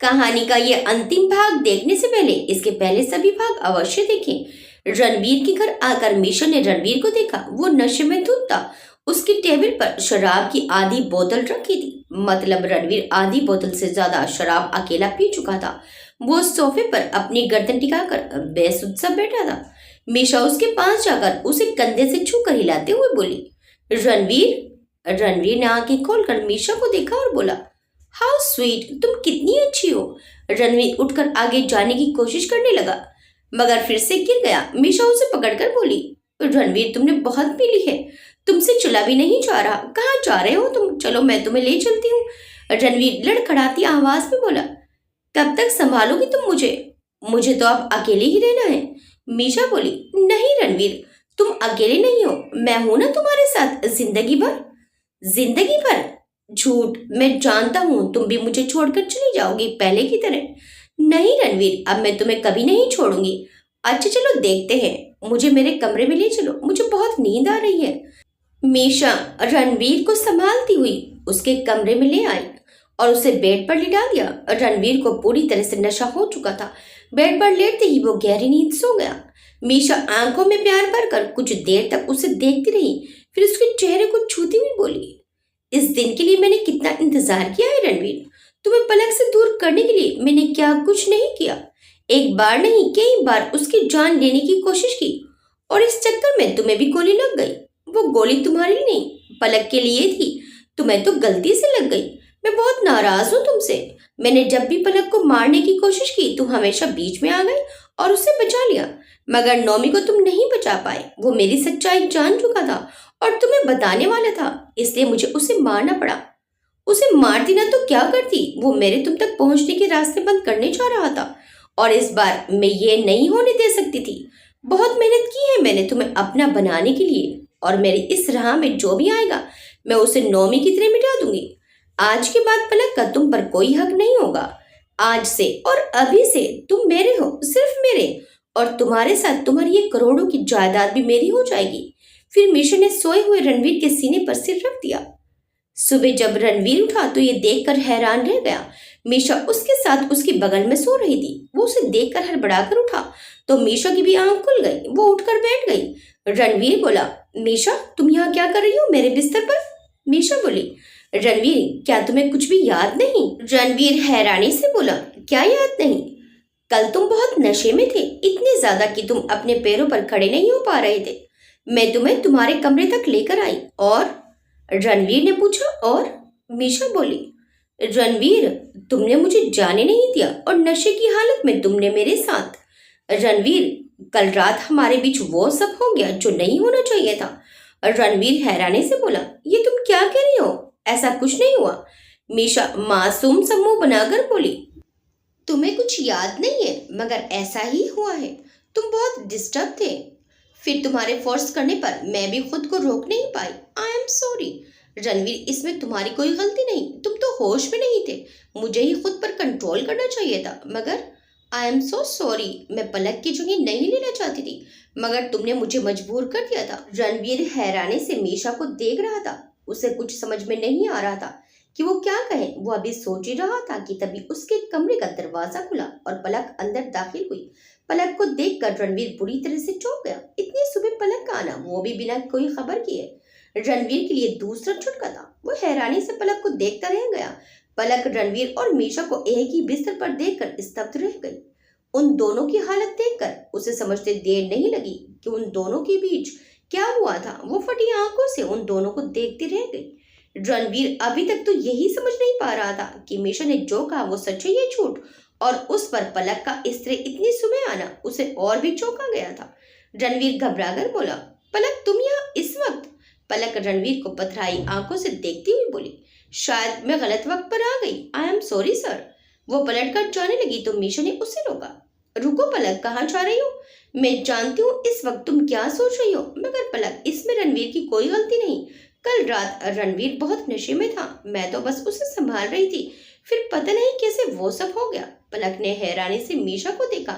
कहानी का ये अंतिम भाग देखने से पहले इसके पहले सभी भाग अवश्य देखें। रणवीर के घर आकर मीशा ने रणवीर को देखा। वो नशे में धुत था। उसकी टेबल पर शराब की आधी बोतल रखी थी। मतलब रणवीर आधी बोतल से ज्यादा शराब अकेला पी चुका था। वो सोफे पर अपनी गर्दन टिकाकर बेसुध सा बैठा था। मीशा उसके पास जाकर उसे कंधे से छूकर हिलाते हुए बोली, रणवीर। रणवीर ने आंखें खोलकर मीशा को देखा और बोला, हाउ स्वीट, तुम कितनी अच्छी हो। रणवीर उठकर आगे जाने की कोशिश करने लगा मगर फिर से गिर गया। मीशा उसे पकड़कर बोली, रणवीर तुमने बहुत पी ली है, तुमसे चला भी नहीं जा रहा। कहाँ जा रहे हो तुम? चलो मैं तुम्हें ले चलती हूँ। रणवीर लड़खड़ाती आवाज में बोला, कब तक संभालोगी तुम मुझे? मुझे तो अब अकेले ही रहना है। मीशा बोली, नहीं रणवीर, तुम अकेले नहीं हो, मैं हूं ना तुम्हारे साथ जिंदगी भर। जिंदगी भर? झूठ, मैं जानता हूँ तुम भी मुझे छोड़कर चली जाओगी पहले की तरह। नहीं रणवीर, अब मैं तुम्हें कभी नहीं छोड़ूंगी। अच्छा चलो देखते हैं, मुझे मेरे कमरे में ले चलो, मुझे बहुत नींद आ रही है। मीशा रणवीर को संभालती हुई उसके कमरे में ले आई और उसे बेड पर लिटा दिया। रणवीर को पूरी तरह से नशा हो चुका था। बेड पर लेटते ही वो गहरी नींद सो गया। मीशा आंखों में प्यार भरकर कुछ देर तक उसे देखती रही, फिर उसके चेहरे को छूती हुई बोली, इस दिन के लिए मैंने कितना इंतजार किया है रणवीर। तुम्हें पलक से दूर करने के लिए मैंने क्या कुछ नहीं किया। एक बार नहीं कई बार उसकी जान लेने की कोशिश की और इस चक्कर में तुम्हें भी गोली लग गई। वो गोली तुम्हारी नहीं, पलक के लिए थी। तुम्हें तो गलती से लग गई। मैं बहुत नाराज हूँ तुमसे। मैंने जब भी पलक को मारने की कोशिश की तुम हमेशा बीच में आ गए और उसे बचा लिया, मगर नौमी को तुम नहीं बचा पाए। वो मेरी सच्चाई जान चुका था और तुम्हें बताने वाला था, इसलिए मुझे उसे मारना पड़ा। उसे मारती ना तो क्या करती, वो मेरे तुम तक पहुंचने के रास्ते बंद करने जा रहा था और इस बार मैं ये नहीं होने दे सकती थी। बहुत मेहनत की है मैंने तुम्हें अपना बनाने के लिए और मेरी इस राह में जो भी आएगा मैं उसे नौमी की तरह मिटा दूंगी। आज के बाद पलक का तुम पर कोई हक नहीं होगा। आज से और अभी से तुम मेरे हो, सिर्फ मेरे, और तुम्हारे साथ तुम्हारी ये करोड़ों की जायदाद भी मेरी हो जाएगी। फिर मीशा ने सोए हुए रणवीर के सीने पर सिर रख दिया। सुबह जब रणवीर उठा तो ये देखकर हैरान रह गया। मीशा उसके साथ उसके बगल में सो रही थी। वो उसे देखकर हड़बड़ाकर उठा तो मीशा की भी आंख खुल गई। वो उठकर बैठ गई। रणवीर बोला, मीशा तुम यहाँ क्या कर रही हो मेरे बिस्तर पर? मीशा बोली, रणवीर क्या तुम्हें कुछ भी याद नहीं? रणवीर हैरानी से बोला, क्या याद नहीं? कल तुम बहुत नशे में थे, इतने ज्यादा कि तुम अपने पैरों पर खड़े नहीं हो पा रहे थे। मैं तुम्हें तुम्हारे कमरे तक लेकर आई और रणवीर ने पूछा और? मीशा बोली, रणवीर तुमने मुझे जाने नहीं दिया और नशे की हालत में तुमने मेरे साथ। रणवीर कल रात हमारे बीच वो सब हो गया जो नहीं होना चाहिए था। रणवीर हैरानी से बोला, ये तुम क्या कह रही हो? ऐसा कुछ नहीं हुआ। मीशा मासूम सा मुंह बनाकर बोली, तुम्हें कुछ याद नहीं है मगर ऐसा ही हुआ है। तुम बहुत डिस्टर्ब थे, फिर तुम्हारे फोर्स करने पर मैं भी खुद को रोक नहीं पाई। आई एम सॉरी रणवीर, इसमें तुम्हारी कोई गलती नहीं, तुम तो होश में नहीं थे। मुझे ही खुद पर कंट्रोल करना चाहिए था, मगर आई एम सो सॉरी। मैं पलक की जगह नहीं लेना चाहती थी मगर तुमने मुझे मजबूर कर दिया था। रणवीर हैरानी से मीशा को देख रहा था। उसे कुछ समझ में नहीं आ रहा था कि वो क्या कहे। वो अभी सोच ही रहा था कि तभी उसके कमरे का दरवाजा खुला और पलक अंदर दाखिल हुई। पलक को देखकर रणवीर बुरी तरह से चौंक गया। इतनी सुबह पलक का आना, वो भी बिना कोई खबर किए, रणवीर के लिए दूसरा झटका था। वो हैरानी से पलक को देखता रह गया। पलक रणवीर और मीशा को एक ही बिस्तर पर देखकर स्तब्ध रह गई। उन दोनों की हालत देखकर उसे समझते देर नहीं लगी कि उन दोनों के बीच क्या हुआ था। वो फटी आंखों से उन दोनों को देखती रह गई। रणवीर अभी तक तो यही समझ नहीं पा रहा था कि मीशा ने जो कहा वो सच है या झूठ, और उस पर पलक का इस तरह इतनी सुबह आना उसे और भी चौंका गया था। रणवीर घबराकर बोला, पलक तुम यहाँ इस वक्त? पलक रणवीर को पथराई आंखों से देखती हुई बोली, शायद मैं गलत वक्त पर आ गई। I am sorry sir. वो पलट कर जाने लगी तो मीशा ने उसे रोका। रुको पलक, कहाँ जा रही हो? मैं जानती हूँ इस वक्त तुम क्या सोच रही हो, मगर पलक इसमें रणवीर की कोई गलती नहीं। कल रात रणवीर बहुत नशे में था, मैं तो बस उसे संभाल रही थी, फिर पता नहीं कैसे वो सब हो गया। पलक ने हैरानी से मीशा को देखा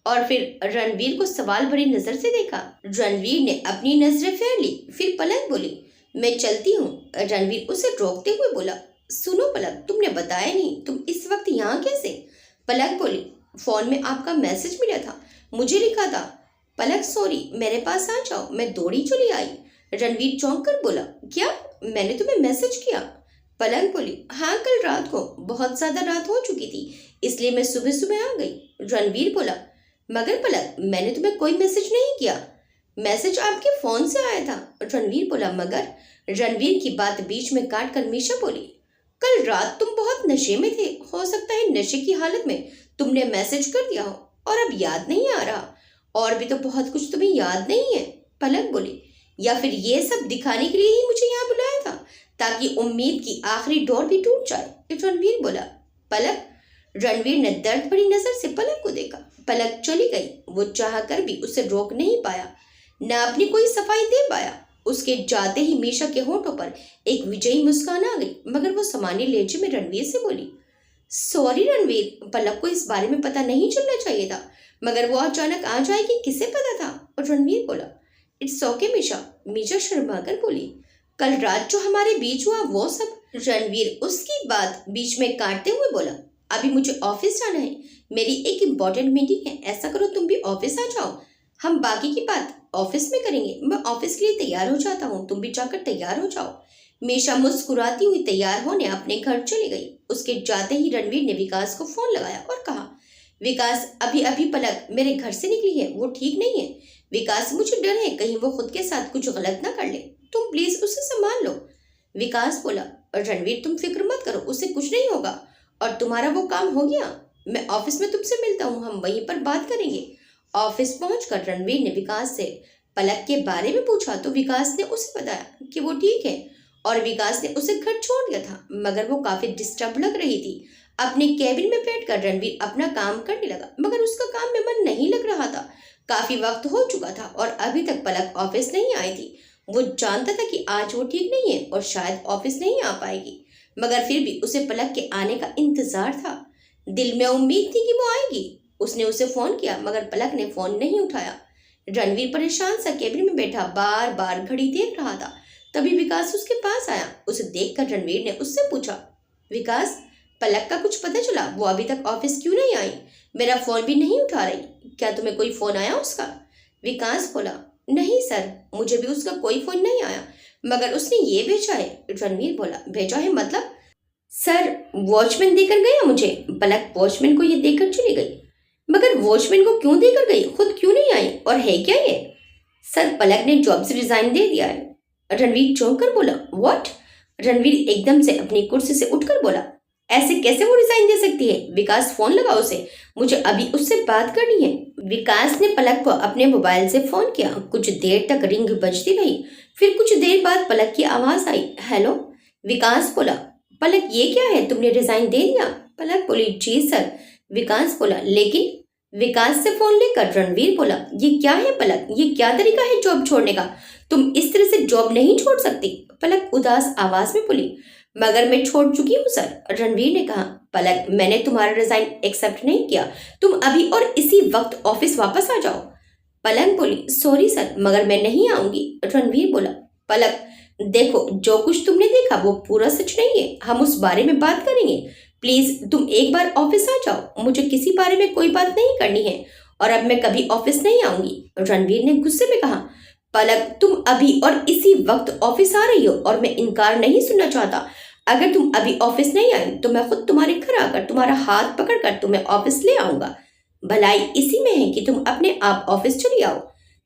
और फिर रणवीर को सवाल भरी नजर से देखा। रणवीर ने अपनी नजरें फेर ली। फिर पलक बोली, मैं चलती हूँ। रणवीर उसे रोकते हुए बोला, सुनो पलक, तुमने बताया नहीं तुम इस वक्त यहाँ कैसे? पलक बोली, फोन में आपका मैसेज मिला था, मुझे लिखा था। पलक, सॉरी, मेरे पास आ जाओ। मैं दौड़ी चली आई। रणवीर चौंक कर बोला, क्या? मैंने तुम्हें मैसेज किया? पलक बोली, हाँ, कल रात को, बहुत ज्यादा रात हो चुकी थी, इसलिए मैं सुबह सुबह आ गई। रणवीर बोला, मगर पलक, मैंने तुम्हें कोई मैसेज नहीं किया, मैसेज आपके फोन से आया था। रणवीर बोला, मगर? रणवीर की बात बीच में काट कर मीशा बोली, कल रात तुम बहुत नशे में थे, हो सकता है नशे की हालत में तुमने मैसेज कर दिया हो और अब याद नहीं आ रहा, और भी तो बहुत कुछ तुम्हें याद नहीं है। पलक बोली, या फिर ये सब दिखाने के लिए ही मुझे यहाँ बुलाया था, ताकि उम्मीद की आखिरी डोर भी टूट जाए। रणवीर बोला, पलक। रणवीर ने दर्द भरी नजर से पलक को देखा। पलक चली गई। वो चाह कर भी उसे रोक नहीं पाया, न अपनी कोई सफाई दे पाया। उसके जाते ही मीशा के होठों पर एक विजयी मुस्कान आ गई, मगर वो सामान्य लहजे में रणवीर से बोली, सॉरी रणवीर, पलक को इस बारे में पता नहीं चलना चाहिए था, मगर वो अचानक आ जाएगी किसे पता था। और रणवीर बोला, इट्स ओके मीशा। मीशा शर्मा कर बोली, कल रात जो हमारे बीच हुआ वो सब। रणवीर उसकी बात बीच में काटते हुए बोला, अभी मुझे ऑफिस जाना है, मेरी एक इम्पोर्टेंट मीटिंग है, ऐसा करो तुम भी ऑफिस आ जाओ, हम बाकी की बात ऑफिस में करेंगे। मैं ऑफिस के लिए तैयार हो जाता हूँ, तुम भी जाकर तैयार हो जाओ। मीशा मुस्कुराती हुई तैयार होने अपने घर चली गई। उसके जाते ही रणवीर ने विकास को फोन लगाया और कहा, विकास, अभी अभी पलक मेरे घर से निकली है, वो ठीक नहीं है। विकास, मुझे डर है कहीं वो खुद के साथ कुछ गलत ना कर ले, तुम प्लीज उसे संभाल लो। विकास बोला, रणवीर तुम फिक्र मत करो, उसे कुछ नहीं होगा, और तुम्हारा वो काम हो गया, मैं ऑफिस में तुमसे मिलता हूँ, हम वहीं पर बात करेंगे। ऑफिस पहुंचकर रणवीर ने विकास से पलक के बारे में पूछा तो विकास ने उसे बताया कि वो ठीक है और विकास ने उसे घर छोड़ दिया था, मगर वो काफी डिस्टर्ब लग रही थी। अपने कैबिन में बैठकर रणवीर अपना काम करने लगा, मगर उसका काम में मन नहीं लग रहा था। काफी वक्त हो चुका था और अभी तक पलक ऑफिस नहीं आई थी। वो जानता था कि आज वो ठीक नहीं है और शायद ऑफिस नहीं आ पाएगी, मगर फिर भी उसे पलक के आने का इंतजार था। दिल में उम्मीद थी कि वो आएगी। उसने उसे फोन किया, मगर पलक ने फोन नहीं उठाया। रणवीर परेशान सा कैबिन में बैठा बार बार घड़ी देख रहा था। तभी विकास उसके पास आया। उसे देखकर रणवीर ने उससे पूछा, विकास, पलक का कुछ पता चला? वो अभी तक ऑफिस क्यों नहीं आई? मेरा फोन भी नहीं उठा रही, क्या तुम्हें कोई फोन आया उसका? विकास बोला, नहीं सर, मुझे भी उसका कोई फोन नहीं आया, मगर उसने ये भेजा है। रणवीर बोला, भेजा है मतलब? सर, वॉचमैन देकर गया मुझे। पलक वॉचमैन को ये देकर चली गई, मगर वॉचमैन को क्यों देकर गई, खुद क्यों नहीं आई, और है क्या ये? सर, पलक ने जॉब से रिजाइन दे दिया है। रणवीर चौंक कर बोला, व्हाट? रणवीर एकदम से अपनी कुर्सी से उठकर बोला, ऐसे कैसे वो रिजाइन दे सकती है? विकास, फोन लगाओ उसे, मुझे अभी उससे बात करनी है। विकास ने पलक को अपने मोबाइल से फोन किया। कुछ देर तक रिंग बजती रही, फिर कुछ देर बाद पलक की आवाज आई, हेलो। विकास बोला, पलक ये क्या है, तुमने रिजाइन दे दिया? पलक बोली, जी सर। विकास बोला, लेकिन? विकास से फोन लेकर रणवीर बोला, ये क्या है पलक, ये क्या तरीका है जॉब छोड़ने का? तुम इस तरह से जॉब नहीं छोड़ सकती। पलक उदास आवाज में बोली, मगर मैं छोड़ चुकी हूँ सर। रणवीर ने कहा, पलक, मैंने तुम्हारा रिजाइन एक्सेप्ट नहीं किया, तुम अभी और इसी वक्त ऑफिस वापस आ जाओ। पलक बोली, सॉरी सर, मगर मैं नहीं आऊंगी। रणवीर बोला, पलक देखो, जो कुछ तुमने देखा वो पूरा सच नहीं है, हम उस बारे में बात करेंगे, प्लीज तुम एक बार ऑफिस आ जाओ, मुझे किसी बारे में कोई बात नहीं करनी है और अब मैं कभी ऑफिस नहीं आऊंगी। रणवीर ने गुस्से में कहा, पलक, तुम अभी और इसी वक्त ऑफिस आ रही हो और मैं इनकार नहीं सुनना चाहता। अगर तुम अभी ऑफिस नहीं आई तो मैं खुद तुम्हारे घर आकर तुम्हारा हाथ पकड़कर तुम्हें ऑफिस ले आऊंगा। भलाई इसी में है कि तुम अपने आप ऑफिस चली आओ।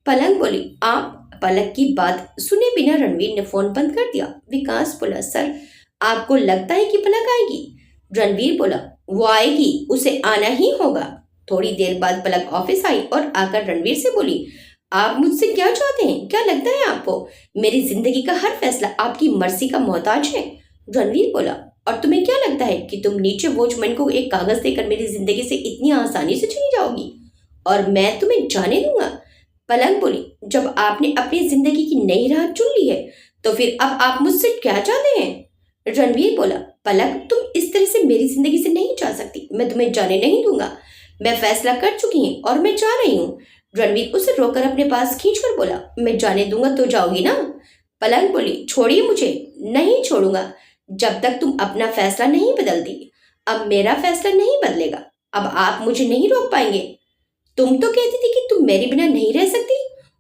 पलक बोली, आप? पलक की बात सुने बिना रणवीर ने फोन बंद कर दिया। विकास बोला, सर, आपको लगता है कि पलक आएगी? रणवीर बोला, वो आएगी, उसे आना ही होगा। थोड़ी देर बाद पलक ऑफिस आई और आकर रणवीर से बोली, आप मुझसे क्या चाहते हैं? क्या लगता है आपको मेरी जिंदगी का हर फैसला आपकी मर्जी का मोहताज है? रणवीर बोला, और तुम्हें क्या लगता है कि तुम नीचे वॉचमैन को एक कागज देकर मेरी जिंदगी से इतनी आसानी से चली जाओगी और मैं तुम्हें जाने दूंगा? पलक बोली, जब आपने अपनी जिंदगी की नई राह चुन ली है तो फिर अब आप मुझसे क्या चाहते हैं? रणवीर बोला, पलक, तुम इस तरह से मेरी जिंदगी से नहीं जा सकती, मैं तुम्हें जाने नहीं दूंगा, मैं फैसला कर चुकी हूँ और मैं जा रही हूँ। रणवीर उसे रोककर अपने पास खींचकर बोला, मैं जाने दूंगा तो जाओगी ना? पलक बोली, छोड़िए मुझे। नहीं छोड़ूंगा जब तक तुम अपना फैसला नहीं बदलती। अब मेरा फैसला नहीं बदलेगा। अब आप मुझे नहीं रोक पाएंगे। तुम तो कहती थी कि तुम मेरे बिना नहीं रह सकती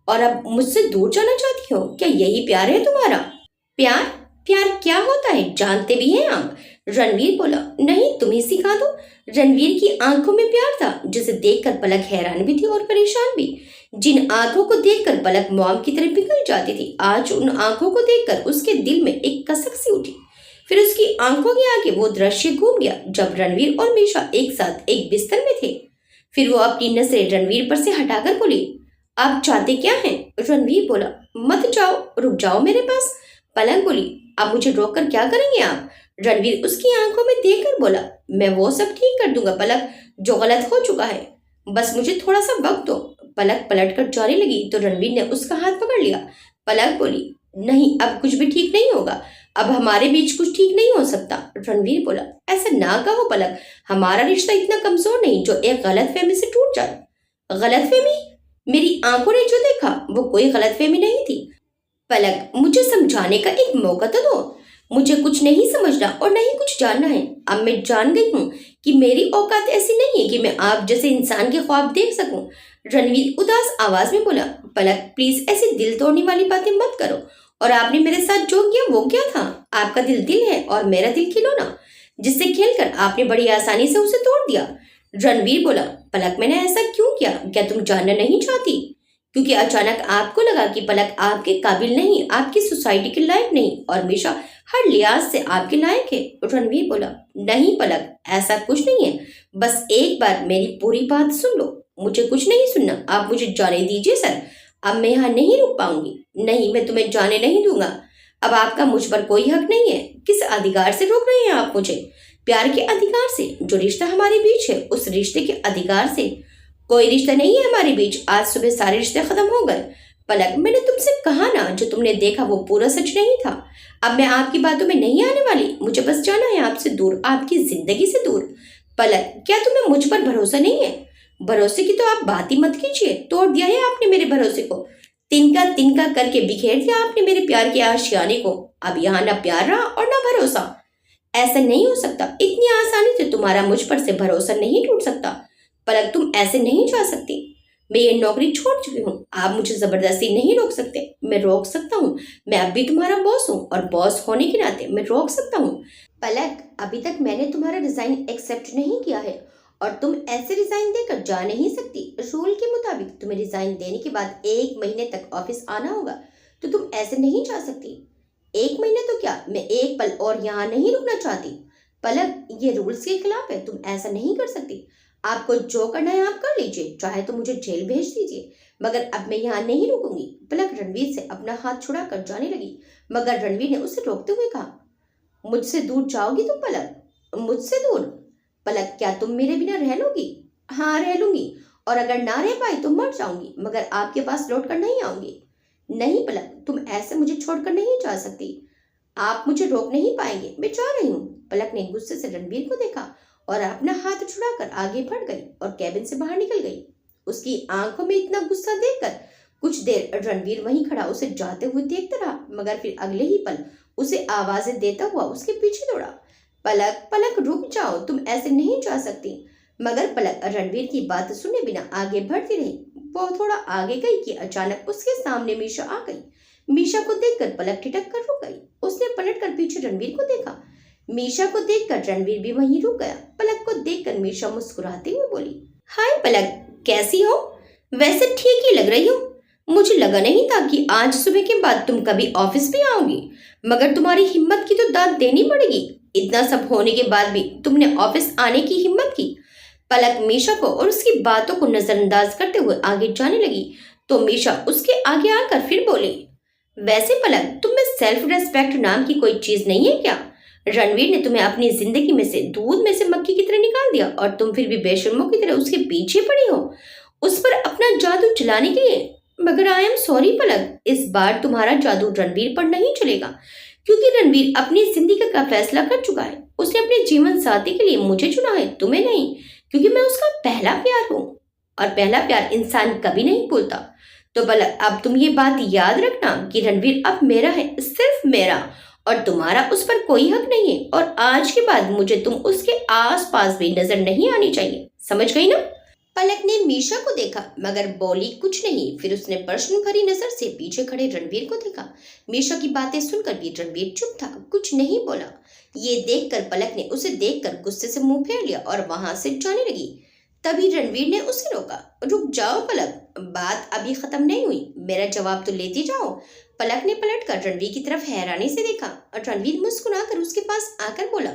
और अब मुझसे दूर जाना चाहती हो। क्या यही प्यार है तुम्हारा? प्यार? प्यार क्या होता है जानते भी हैं आप? रणवीर बोला। नहीं, तुम ही सिखा दो। रणवीर की आंखों में प्यार था जिसे देखकर पलक हैरान भी थी और परेशान भी। जिन आंखों को देखकर पलक मॉम की तरफ पिघल जाती थी, आज उन आंखों को देखकर उसके दिल में एक कसक सी उठी। फिर उसकी आंखों के आगे वो दृश्य घूम गया जब रणवीर और मीशा एक साथ एक बिस्तर में थे। फिर वो अपनी नजरें रणवीर पर से हटाकर बोली, आप चाहते क्या हैं? रणवीर बोला, मत जाओ, रुक जाओ मेरे पास। पलक बोली, अब मुझे रोककर क्या करेंगे आप? रणवीर उसकी आंखों में देखकर बोला, मैं वो सब ठीक कर दूंगा पलक, जो गलत हो चुका है। बस मुझे थोड़ा सा वक्त दो। पलक पलट कर जाने लगी तो रणवीर ने उसका हाथ पकड़ लिया। पलक बोली, नहीं, अब कुछ भी ठीक नहीं होगा। अब हमारे बीच कुछ ठीक नहीं हो सकता। रणवीर बोला, ऐसा ना कहो पलक, हमारा रिश्ता इतना कमजोर नहीं जो एक गलतफहमी से टूट जाए। गलतफहमी? मेरी आंखों ने जो देखा वो कोई गलतफहमी नहीं थी। पलक, मुझे समझाने का एक मौका तो दो। मुझे कुछ नहीं समझना और नहीं कुछ जानना है। अब मैं जान गई हूँ कि मेरी औकात ऐसी नहीं है कि मैं आप जैसे इंसान के ख्वाब देख सकूं। रणवीर उदास आवाज में बोला, पलक प्लीज ऐसी दिल तोड़ने वाली बातें मत करो। और आपने मेरे साथ जो किया वो क्या था? आपका दिल दिल है और मेरा दिल खिलौना, जिससे खेलकर आपने बड़ी आसानी से उसे तोड़ दिया। रणवीर बोला, पलक मैंने ऐसा क्यों किया? क्या तुम जानना नहीं चाहती? क्योंकि अचानक आपको लगा कि पलक आपके काबिल नहीं, आपकी सोसाइटी के लायक नहीं और हमेशा हर लिहाज से आपके लायक है। रणवीर बोला, नहीं पलक, ऐसा कुछ नहीं है। बस एक बार मेरी पूरी बात सुन लो। मुझे कुछ नहीं सुनना, आप मुझे जाने दीजिए सर। अब मैं यहाँ नहीं रुक पाऊंगी। नहीं, मैं तुम्हें जाने नहीं दूंगा। अब आपका मुझ पर कोई हक नहीं है। किस अधिकार से रोक रहे हैं आप मुझे? प्यार के अधिकार से। जो रिश्ता हमारे बीच है उस रिश्ते के अधिकार से। कोई रिश्ता नहीं है हमारे बीच। आज सुबह सारे रिश्ते खत्म हो गए। पलक, मैंने तुमसे कहा ना, जो तुमने देखा वो पूरा सच नहीं था। अब मैं आपकी बातों में नहीं आने वाली। मुझे बस जाना है आपसे दूर, आपकी जिंदगी से दूर। पलक, क्या तुम्हें मुझ पर भरोसा नहीं है? भरोसे की तो आप बात ही मत कीजिए। तोड़ दिया है आपने मेरे भरोसे को। तिनका तिनका करके बिखेर दिया आपने मेरे प्यार के आशियाने को। अब यहाँ ना प्यार रहा और ना भरोसा। ऐसा नहीं हो सकता। इतनी आसानी से तुम्हारा मुझ पर से भरोसा नहीं टूट सकता। पलक, तुम ऐसे नहीं जा सकती। मैं ये नौकरी छोड़ चुकी हूँ। आप मुझे जबरदस्ती नहीं रोक सकते। मैं रोक सकता हूँ। मैं अब भी तुम्हारा बॉस हूँ और बॉस होने के नाते मैं रोक सकता हूँ। पलक, अभी तक मैंने तुम्हारा रिजाइन एक्सेप्ट नहीं किया है और तुम ऐसे रिजाइन देकर जा नहीं सकती। रूल के मुताबिक तुम्हें रिजाइन देने के बाद 1 महीने तक ऑफिस आना होगा, तो तुम ऐसे नहीं जा सकती। 1 महीने तो क्या, मैं एक पल और यहाँ नहीं रुकना चाहती। पलक, ये रूल्स के खिलाफ है। तुम ऐसा नहीं कर सकती। आपको जो करना है आप कर लीजिए, चाहे तो मुझे जेल भेज दीजिए, मगर अब मैं यहाँ नहीं रुकूंगी। पलक रणवीर से अपना हाथ छुड़ा कर जाने लगी, मगर रणवीर ने उसे रोकते हुए कहा, मुझसे दूर जाओगी तुम पलक? मुझसे दूर? पलक, क्या तुम मेरे बिना रह लोगी? हाँ, रह लूंगी, और अगर ना रह पाई तो मर जाऊंगी, मगर आपके पास लौट कर नहीं आऊंगी। नहीं पलक, तुम ऐसे मुझे छोड़कर नहीं जा सकती। आप मुझे रोक नहीं पाएंगे। मैं जा रही हूँ। पलक ने गुस्से से रणवीर को देखा और अपना हाथ छुड़ाकर आगे बढ़ गई और कैबिन से बाहर निकल गई। उसकी आंखों में इतना गुस्सा देखकर कुछ देर रणवीर वहीं खड़ा उसे जाते हुए देखता रहा, मगर फिर अगले ही पल उसे आवाजें देता हुआ उसके पीछे दौड़ा। पलक, पलक रुक जाओ, तुम ऐसे नहीं जा सकती। मगर पलक रणवीर की बात सुने बिना आगे बढ़ती रही। वो थोड़ा आगे गई कि अचानक उसके सामने मीशा आ गई। मीशा को देखकर पलक ठिठक कर रुक गई। उसने पलटकर पीछे रणवीर को देखा। मीशा को देखकर रणवीर भी वहीं रुक गया। पलक को देखकर मीशा मुस्कुराते हुए बोली, हाय पलक, कैसी हो? वैसे ठीक ही लग रही हो। मुझे लगा नहीं था कि आज सुबह के बाद तुम कभी ऑफिस भी आओगी, मगर तुम्हारी हिम्मत की तो दाद देनी पड़ेगी। इतना सब होने के बाद भी तुमने ऑफिस आने की हिम्मत की। पलक मीशा को और उसकी बातों को नजरअंदाज करते हुए आगे जाने लगी तो मीशा उसके आगे आकर फिर बोली, वैसे पलक, तुम में सेल्फ रेस्पेक्ट नाम की कोई चीज नहीं है क्या? रणवीर ने तुम्हें अपनी जिंदगी में से दूध में से मक्खी की तरह निकाल दिया और तुम फिर भी बेशर्मों की तरह उसके पीछे पड़ी हो, उस पर अपना जादू चलाने के लिए। मगर आई एम सॉरी पलक, इस बार तुम्हारा जादू रणवीर पर नहीं चलेगा, क्योंकि रणवीर अपनी जिंदगी का फैसला कर चुका है। उसने अपने जीवन साथी के लिए मुझे चुना है, तुम्हें नहीं, क्योंकि मैं उसका पहला प्यार हूँ और पहला प्यार इंसान कभी नहीं भूलता। तो पलक, अब तुम ये बात याद रखना कि रणवीर अब मेरा है, सिर्फ मेरा, और तुम्हारा उस पर कोई हक नहीं है। और आज के बाद मुझे तुम उसके आस पास भी नजर नहीं आनी चाहिए, समझ गई ना? पलक ने मीशा को देखा मगर बोली कुछ नहीं। फिर उसने प्रश्न भरी नजर से पीछे खड़े रणवीर को देखा। मीशा की बातें सुनकर भी रणवीर चुप था, कुछ नहीं बोला। ये देखकर पलक ने उसे देखकर गुस्से से मुंह फेर लिया और वहां से जाने लगी। तभी रणवीर ने उसे रोका। रुक जाओ पलक, बात अभी खत्म नहीं हुई, मेरा जवाब तो लेती जाओ। पलक ने पलटकर रणवीर की तरफ हैरानी से देखा और रणवीर मुस्कुराकर उसके पास आकर बोला,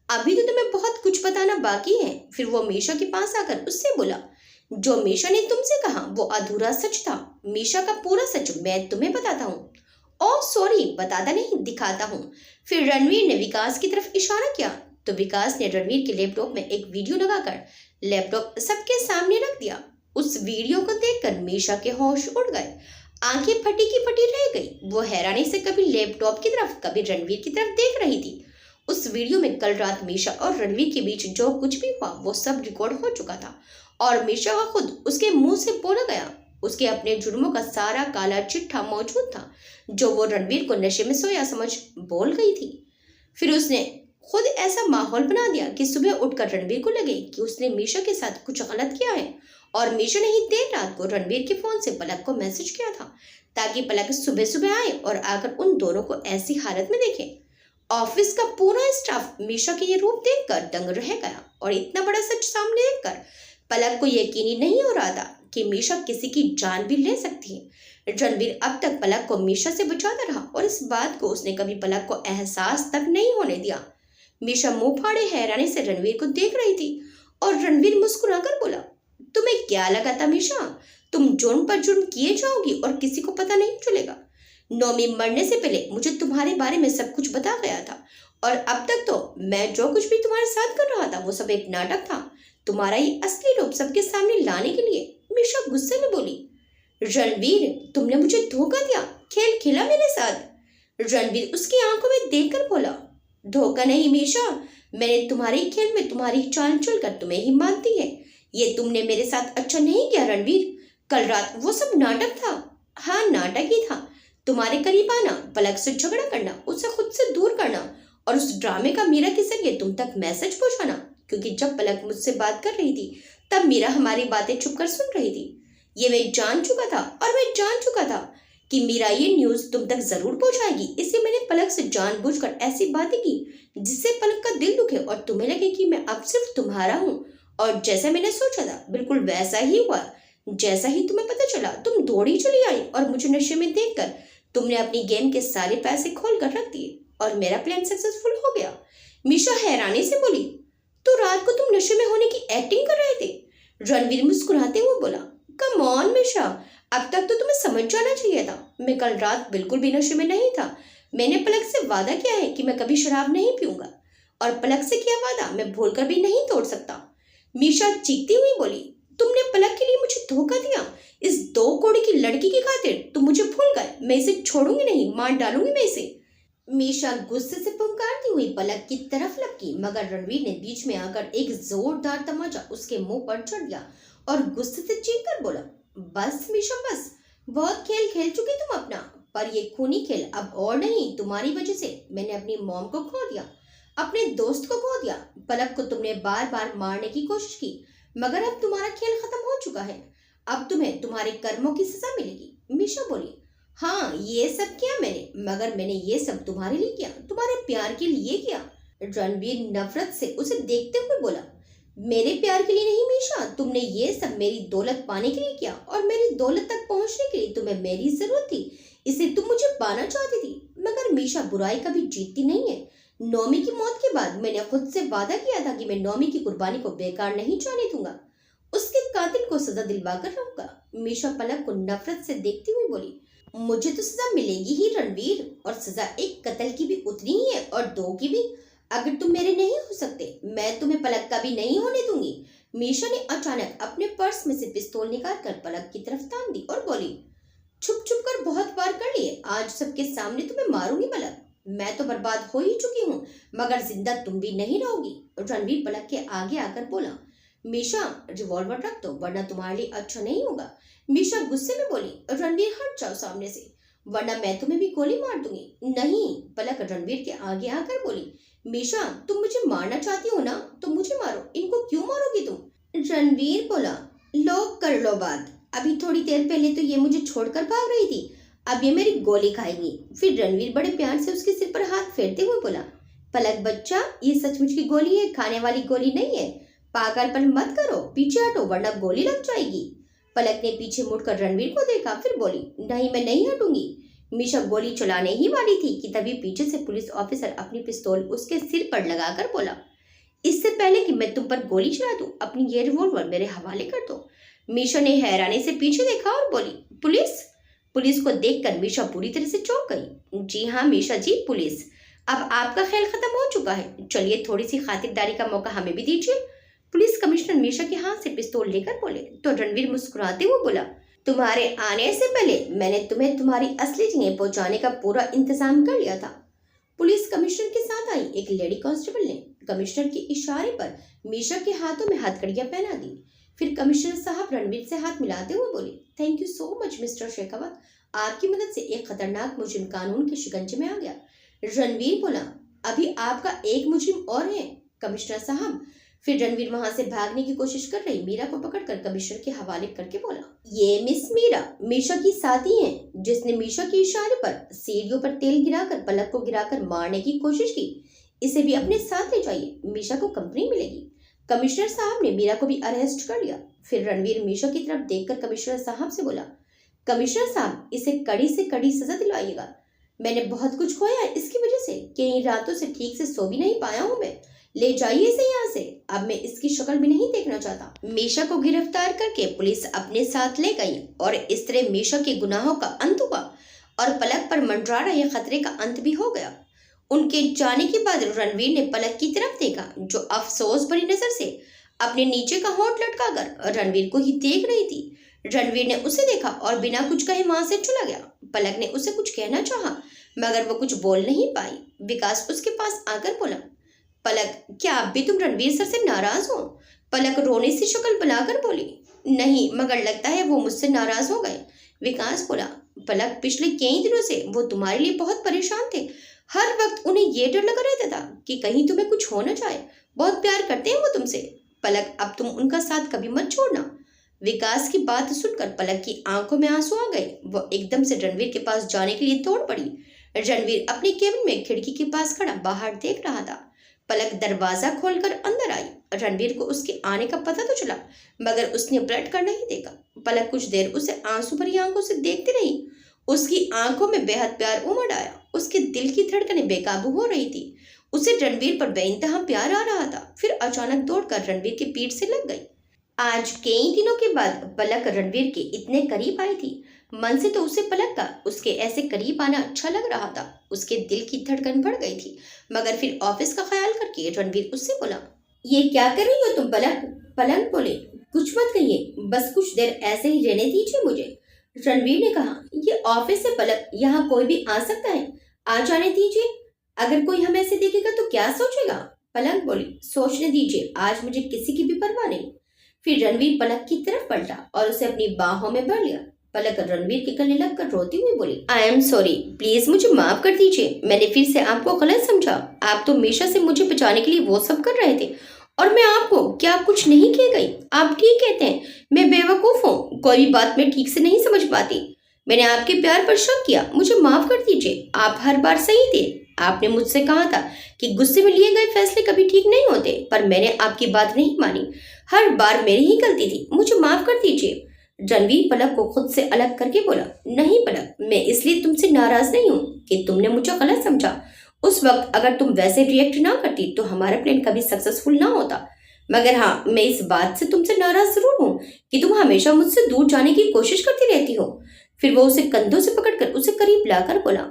अभी तो तुम्हें बहुत कुछ बताना बाकी है। फिर वो मीशा के पास आकर उससे बोला, जो मीशा ने तुमसे कहा वो अधूरा सच था। मीशा का पूरा सच मैं तुम्हें बताता हूँ। ओह सॉरी, बताता नहीं, दिखाता हूँ। फिर रणवीर ने विकास की तरफ इशारा किया तो विकास ने रणवीर के लैपटॉप में एक वीडियो लगाकर लैपटॉप सबके सामने रख दिया। उस वीडियो को देखकर मीशा के होश उड़ गए, आंखें फटी की फटी रह गई। वो हैरानी से कभी लैपटॉप की तरफ कभी रणवीर की तरफ देख रही थी। उस वीडियो में कल रात मीशा और रणवीर के बीच जो कुछ भी हुआ वो सब रिकॉर्ड हो चुका था और मीशा का खुद उसके मुंह से बोला गया। उसके अपने जुर्मों का सारा काला चिट्ठा मौजूद था जो वो रणवीर को नशे में सोया समझ बोल गई थी। फिर उसने खुद ऐसा माहौल बना दिया कि सुबह उठकर रणवीर को लगे कि उसने मीशा के साथ कुछ गलत किया है और मीशा ने ही देर रात को रणवीर के फोन से पलक को मैसेज किया था ताकि पलक सुबह सुबह आए और आकर उन दोनों को ऐसी हालत में देखे। ऑफिस का पूरा स्टाफ मीशा के ये रूप देखकर दंग रह गया और इतना बड़ा सच सामने देखकर पलक को यकीन ही नहीं हो रहा था कि मीशा किसी की जान भी ले सकती है। रणवीर अब तक पलक को मीशा से बचाता रहा और इस बात को उसने कभी पलक को एहसास तक नहीं होने दिया। मीशा मुंह फाड़े हैरानी से रणवीर को देख रही थी और रणवीर मुस्कुराकर बोला, तुम्हें क्या लगा था मीशा, तुम जुर्म पर जुर्म किए जाओगी और किसी को पता नहीं चलेगा? नौमी मरने से पहले मुझे तुम्हारे बारे में सब कुछ बता गया था और अब तक तो मैं जो कुछ भी तुम्हारे साथ कर रहा था वो सब एक नाटक था, तुम्हारा ये असली रूप सबके सामने लाने के लिए। मीशा गुस्से में बोली, रणवीर तुमने मुझे धोखा दिया, खेल खेला मेरे साथ। रणवीर उसकी आंखों में देखकर बोला, धोखा नहीं मीशा, मैंने तुम्हारे खेल में तुम्हारी चाल चलकर तुम्हें ही मानती है। ये तुमने मेरे साथ अच्छा नहीं किया रणवीर, कल रात वो सब नाटक था। हाँ नाटक ही था, तुम्हारे करीब आना, पलक से झगड़ा करना, उसे खुद से दूर करना और उस ड्रामे का मीरा के जरिए तुम तक मैसेज पहुंचाना, क्योंकि जब पलक मुझसे बात कर रही थी तब मीरा हमारी बातें छुप कर सुन रही थी। ये मैं जान चुका था और मैं जान चुका था कि मीरा ये न्यूज तुम तक जरूर पहुंचाएगी, इसलिए मैंने पलक से जानबूझकर ऐसी बातें की जिससे पलक का दिल दुखे और तुम्हें लगे कि मैं अब सिर्फ तुम्हारा हूँ। और जैसा मैंने सोचा था बिल्कुल वैसा ही हुआ। जैसा ही तुम्हें पता चला तुम दौड़ी चली आई और मुझे नशे में देखकर तुमने अपनी गेम के सारे पैसे खोल कर रख दिए और मेरा प्लान सक्सेसफुल हो गया। मीशा हैरानी से बोली, तो रात को तुम नशे में होने की एक्टिंग कर रहे थे? रणवीर मुस्कुराते हुए बोला, कम ऑन मीशा, अब तक तो तुम्हें समझ जाना चाहिए था, मैं कल रात बिल्कुल भी नशे में नहीं था। मैंने पलक से वादा किया है कि मैं कभी शराब नहीं पीऊंगा और पलक से किया वादा मैं भूलकर भी नहीं तोड़ सकता। मीशा चीखती हुई बोली, तुमने पलक के लिए मुझे धोखा दिया, इस 2 कौड़ी की लड़की की खातिर तुम मुझे भूल गए। मैं इसे छोड़ूंगी नहीं, मार डालूंगी मैं इसे। मीशा गुस्से से पुकारती हुई पलक की तरफ लपकी मगर रणवीर ने बीच में आकर एक जोरदार तमाचा उसके मुंह पर चढ़ दिया और गुस्से से चीख कर बोला, बस मीशा बस, बहुत खेल खेल चुकी तुम अपना, पर ये खूनी खेल अब और नहीं। तुम्हारी वजह से मैंने अपनी मॉम को खो दिया, अपने दोस्त को खो दिया, पलक को तुमने बार बार मारने की कोशिश की मगर अब तुम्हारा खेल खत्म हो चुका है, अब तुम्हें तुम्हारे कर्मों की सजा मिलेगी। मीशा बोली, हाँ ये सब किया मैंने, मगर मैंने ये सब तुम्हारे लिए किया, तुम्हारे प्यार के लिए किया। रणवीर नफरत से उसे देखते हुए बोला, मेरे प्यार के लिए नहीं मीशा, तुमने ये सब मेरी दौलत पाने के लिए किया और मेरी दौलत तक पहुंचने के लिए तुम्हें मेरी जरूरत थी, इसलिए तुम मुझे पाना चाहती थी। मगर मीशा बुराई कभी जीतती नहीं है। नौमी की मौत के बाद मैंने खुद से वादा किया था कि मैं नौमी की कुर्बानी को बेकार नहीं जाने दूंगा, उसके कातिल को सजा दिलवा कर रहूंगा। मीशा पलक को नफरत से देखती हुई बोली, मुझे तो सजा मिलेगी ही रणवीर, और सजा एक कत्ल की भी उतनी ही है और 2 की भी। अगर तुम मेरे नहीं हो सकते मैं तुम्हें पलक का भी नहीं होने दूंगी। मीशा ने अचानक अपने पर्स में से पिस्तौल निकालकर पलक की तरफ तान दी और बोली, छुप छुप कर बहुत बार कर लिए, आज सबके सामने तुम्हें मारूंगी पलक। मैं तो बर्बाद हो ही चुकी हूँ मगर जिंदा तुम भी नहीं रहोगी। रणवीर पलक के आगे आकर बोला, मीशा रिवॉल्वर रख दो वरना तुम्हारे लिए अच्छा नहीं होगा। मीशा गुस्से में बोली, रणवीर हट जाओ सामने से वरना मैं तुम्हें भी गोली मार दूंगी। नहीं, पलक रणवीर के आगे आकर बोली, मीशा तुम मुझे मारना चाहती हो ना तो मुझे मारो, इनको क्यों मारोगी तुम? रणवीर बोला, लो कर लो बात। अभी थोड़ी देर पहले तो ये मुझे छोड़कर भाग रही थी, अब ये मेरी गोली खाएगी। फिर रणवीर बड़े प्यार से उसके सिर पर हाथ फेरते हुए बोला, पलक बच्चा, ये सचमुच की गोली है, खाने वाली गोली नहीं है। पागलपन मत करो, पीछे हटो वरना गोली लग जाएगी। पलक ने पीछे मुड़कर रणवीर को देखा, फिर बोली, नहीं मैं नहीं हटूंगी। मीशा गोली चलाने ही वाली थी कि तभी पीछे से पुलिस ऑफिसर अपनी पिस्तौल उसके सिर पर लगाकर बोला, इससे पहले कि मैं तुम पर गोली चला दूं, अपनी ये रिवॉल्वर मेरे हवाले कर दो। मीशा ने हैरानी से पीछे देखा और बोली, पुलिस? पुलिस को देखकर मीशा पूरी तरह से चौंक गई। जी हाँ मीशा जी, पुलिस। अब आपका खेल खत्म हो चुका है, चलिए थोड़ी सी खातिरदारी का मौका हमें भी दीजिए। पुलिस कमिश्नर मीशा के हाथ से पिस्तौल लेकर बोले तो रणवीर मुस्कुराते हुए बोला, तुम्हारे आने से पहले मैंने तुम्हें तुम्हारी असली जगह पहुंचाने का पूरा इंतजाम कर लिया था। पुलिस कमिश्नर के साथ आई एक लेडी कांस्टेबल ने कमिश्नर के इशारे पर मीशा के हाथों में हथकड़ियां पहना दी। फिर कमिश्नर साहब रणवीर से हाथ मिलाते हुए बोले, thank you so much mister Shekhawat, आपकी मदद से एक खतरनाक मुजरिम कानून के शिकंजे में आ गया। रणवीर बोला, अभी आपका एक मुजरिम और है कमिश्नर साहब। फिर रणवीर वहां से भागने की कोशिश कर रही मीरा को पकड़कर कमिश्नर के हवाले करके बोला, ये मिस मीशा की साथी है, जिसने मीशा के इशारे पर सीढ़ियों पर तेल गिराकर पलक को गिराकर मारने की कोशिश की। इसे भी अपने साथ ले जाइए, मीशा को कंपनी मिलेगी। कमिश्नर साहब ने मीरा को भी अरेस्ट कर लिया। फिर रणवीर मीशा की तरफ देखकर कमिश्नर साहब से बोला, कमिश्नर साहब इसे कड़ी से कड़ी सजा दिलवाइएगा। मैंने बहुत कुछ खोया है इसकी वजह से, कई रातों से ठीक से सो भी नहीं पाया हूँ मैं। ले जाइए इसे यहाँ से, अब मैं इसकी शक्ल भी नहीं देखना चाहता। मीशा को गिरफ्तार करके पुलिस अपने साथ ले गई और इस तरह मीशा के गुनाहों का अंत हुआ और पलक पर मंडरा रहे खतरे का अंत भी हो गया। उनके जाने के बाद रणवीर ने पलक की तरफ देखा, जो अफसोस भरी नजर से अपने नीचे का होंठ लटकाकर रणवीर को ही देख रही थी। रणवीर ने उसे देखा और बिना कुछ कहे वहां से चला गया। पलक ने उसे कुछ कहना चाहा मगर वो कुछ बोल नहीं पाई। विकास उसके पास आकर बोला, पलक क्या अब भी तुम रणवीर सर से नाराज हो? पलक रोने से शक्ल बनाकर बोली, नहीं मगर लगता है वो मुझसे नाराज हो गए। विकास बोला, पलक पिछले कई दिनों से वो तुम्हारे लिए बहुत परेशान थे। हर वक्त उन्हें ये डर लगा रहता था कि कहीं तुम्हें कुछ हो न जाए। बहुत प्यार करते हैं वो तुमसे। पलक अब तुम उनका साथ कभी मत छोड़ना। विकास की बात सुनकर पलक की आंखों में आंसू आ गए। वो एकदम से रणवीर के पास जाने के लिए दौड़ पड़ी। रणवीर अपने केबिन में खिड़की के पास खड़ा बाहर देख रहा था। पलक दरवाजा खोलकर अंदर आई। रणवीर को उसके आने का पता तो चला मगर उसने पलट कर नहीं देखा। पलक कुछ देर उसे आंसू भरी आंखों से देखती रही। उसकी आंखों में बेहद प्यार उमड़ आया। उसके दिल की धड़कनें बेकाबू हो रही थी। उसे रणवीर पर बेइंतहा प्यार आ रहा था। फिर अचानक दौड़कर रणवीर की पीठ से लग गई। आज कई दिनों के बाद पलक रणवीर के इतने करीब आई थी। मन से तो उसे पलक का उसके ऐसे करीब आना अच्छा लग रहा था। उसके दिल की धड़कन बढ़ गई थी मगर फिर ऑफिस का ख्याल करके रणवीर उससे बोला, ये क्या कर रही हो तुम पलक? पलक बोले, कुछ मत कहिए, बस कुछ देर ऐसे ही रहने दीजिए मुझे। रणवीर ने कहा, ये ऑफिस है पलक, यहाँ कोई भी आ सकता है, आ जाने दीजिए। अगर कोई हमें ऐसे देखेगा तो क्या सोचेगा? पलक बोली, सोचने दीजिए, आज मुझे किसी की भी परवाह नहीं। फिर रणवीर पलक की तरफ पलटा और उसे अपनी बाहों में भर लिया। पलक रणवीर के गले लगकर रोती हुई बोली, आई एम सॉरी, प्लीज मुझे माफ कर दीजिए, मैंने फिर से आपको गलत समझा। आप तो हमेशा से मुझे बचाने के लिए वो सब कर रहे थे और मैं आपको क्या कुछ नहीं कह गई। आप ठीक कहते हैं, मैं बेवकूफ हूँ, कोई भी बात मैं ठीक से नहीं समझ पाती। मैंने आपके प्यार पर शक किया, मुझे माफ कर दीजिए। आप हर बार सही थे। आपने मुझसे कहा था कि गुस्से में लिए गए फैसले कभी ठीक नहीं होते, पर मैंने आपकी बात नहीं मानी। हर बार मेरी ही गलती थी, मुझे माफ कर दीजिए। रणवीर पलक को खुद से अलग करके बोला, नहीं पलक, मैं इसलिए तुमसे नाराज नहीं हूँ कि तुमने मुझे गलत समझा। उस वक्त अगर तुम वैसे रिएक्ट ना करती तो हमारा प्लान कभी सक्सेसफुल ना होता। मगर हाँ, मैं इस बात से तुमसे नाराज जरूर हूँ कि तुम हमेशा मुझसे दूर जाने की कोशिश करती रहती हो। फिर वो उसे कंधों से पकड़कर उसे करीब लाकर बोला,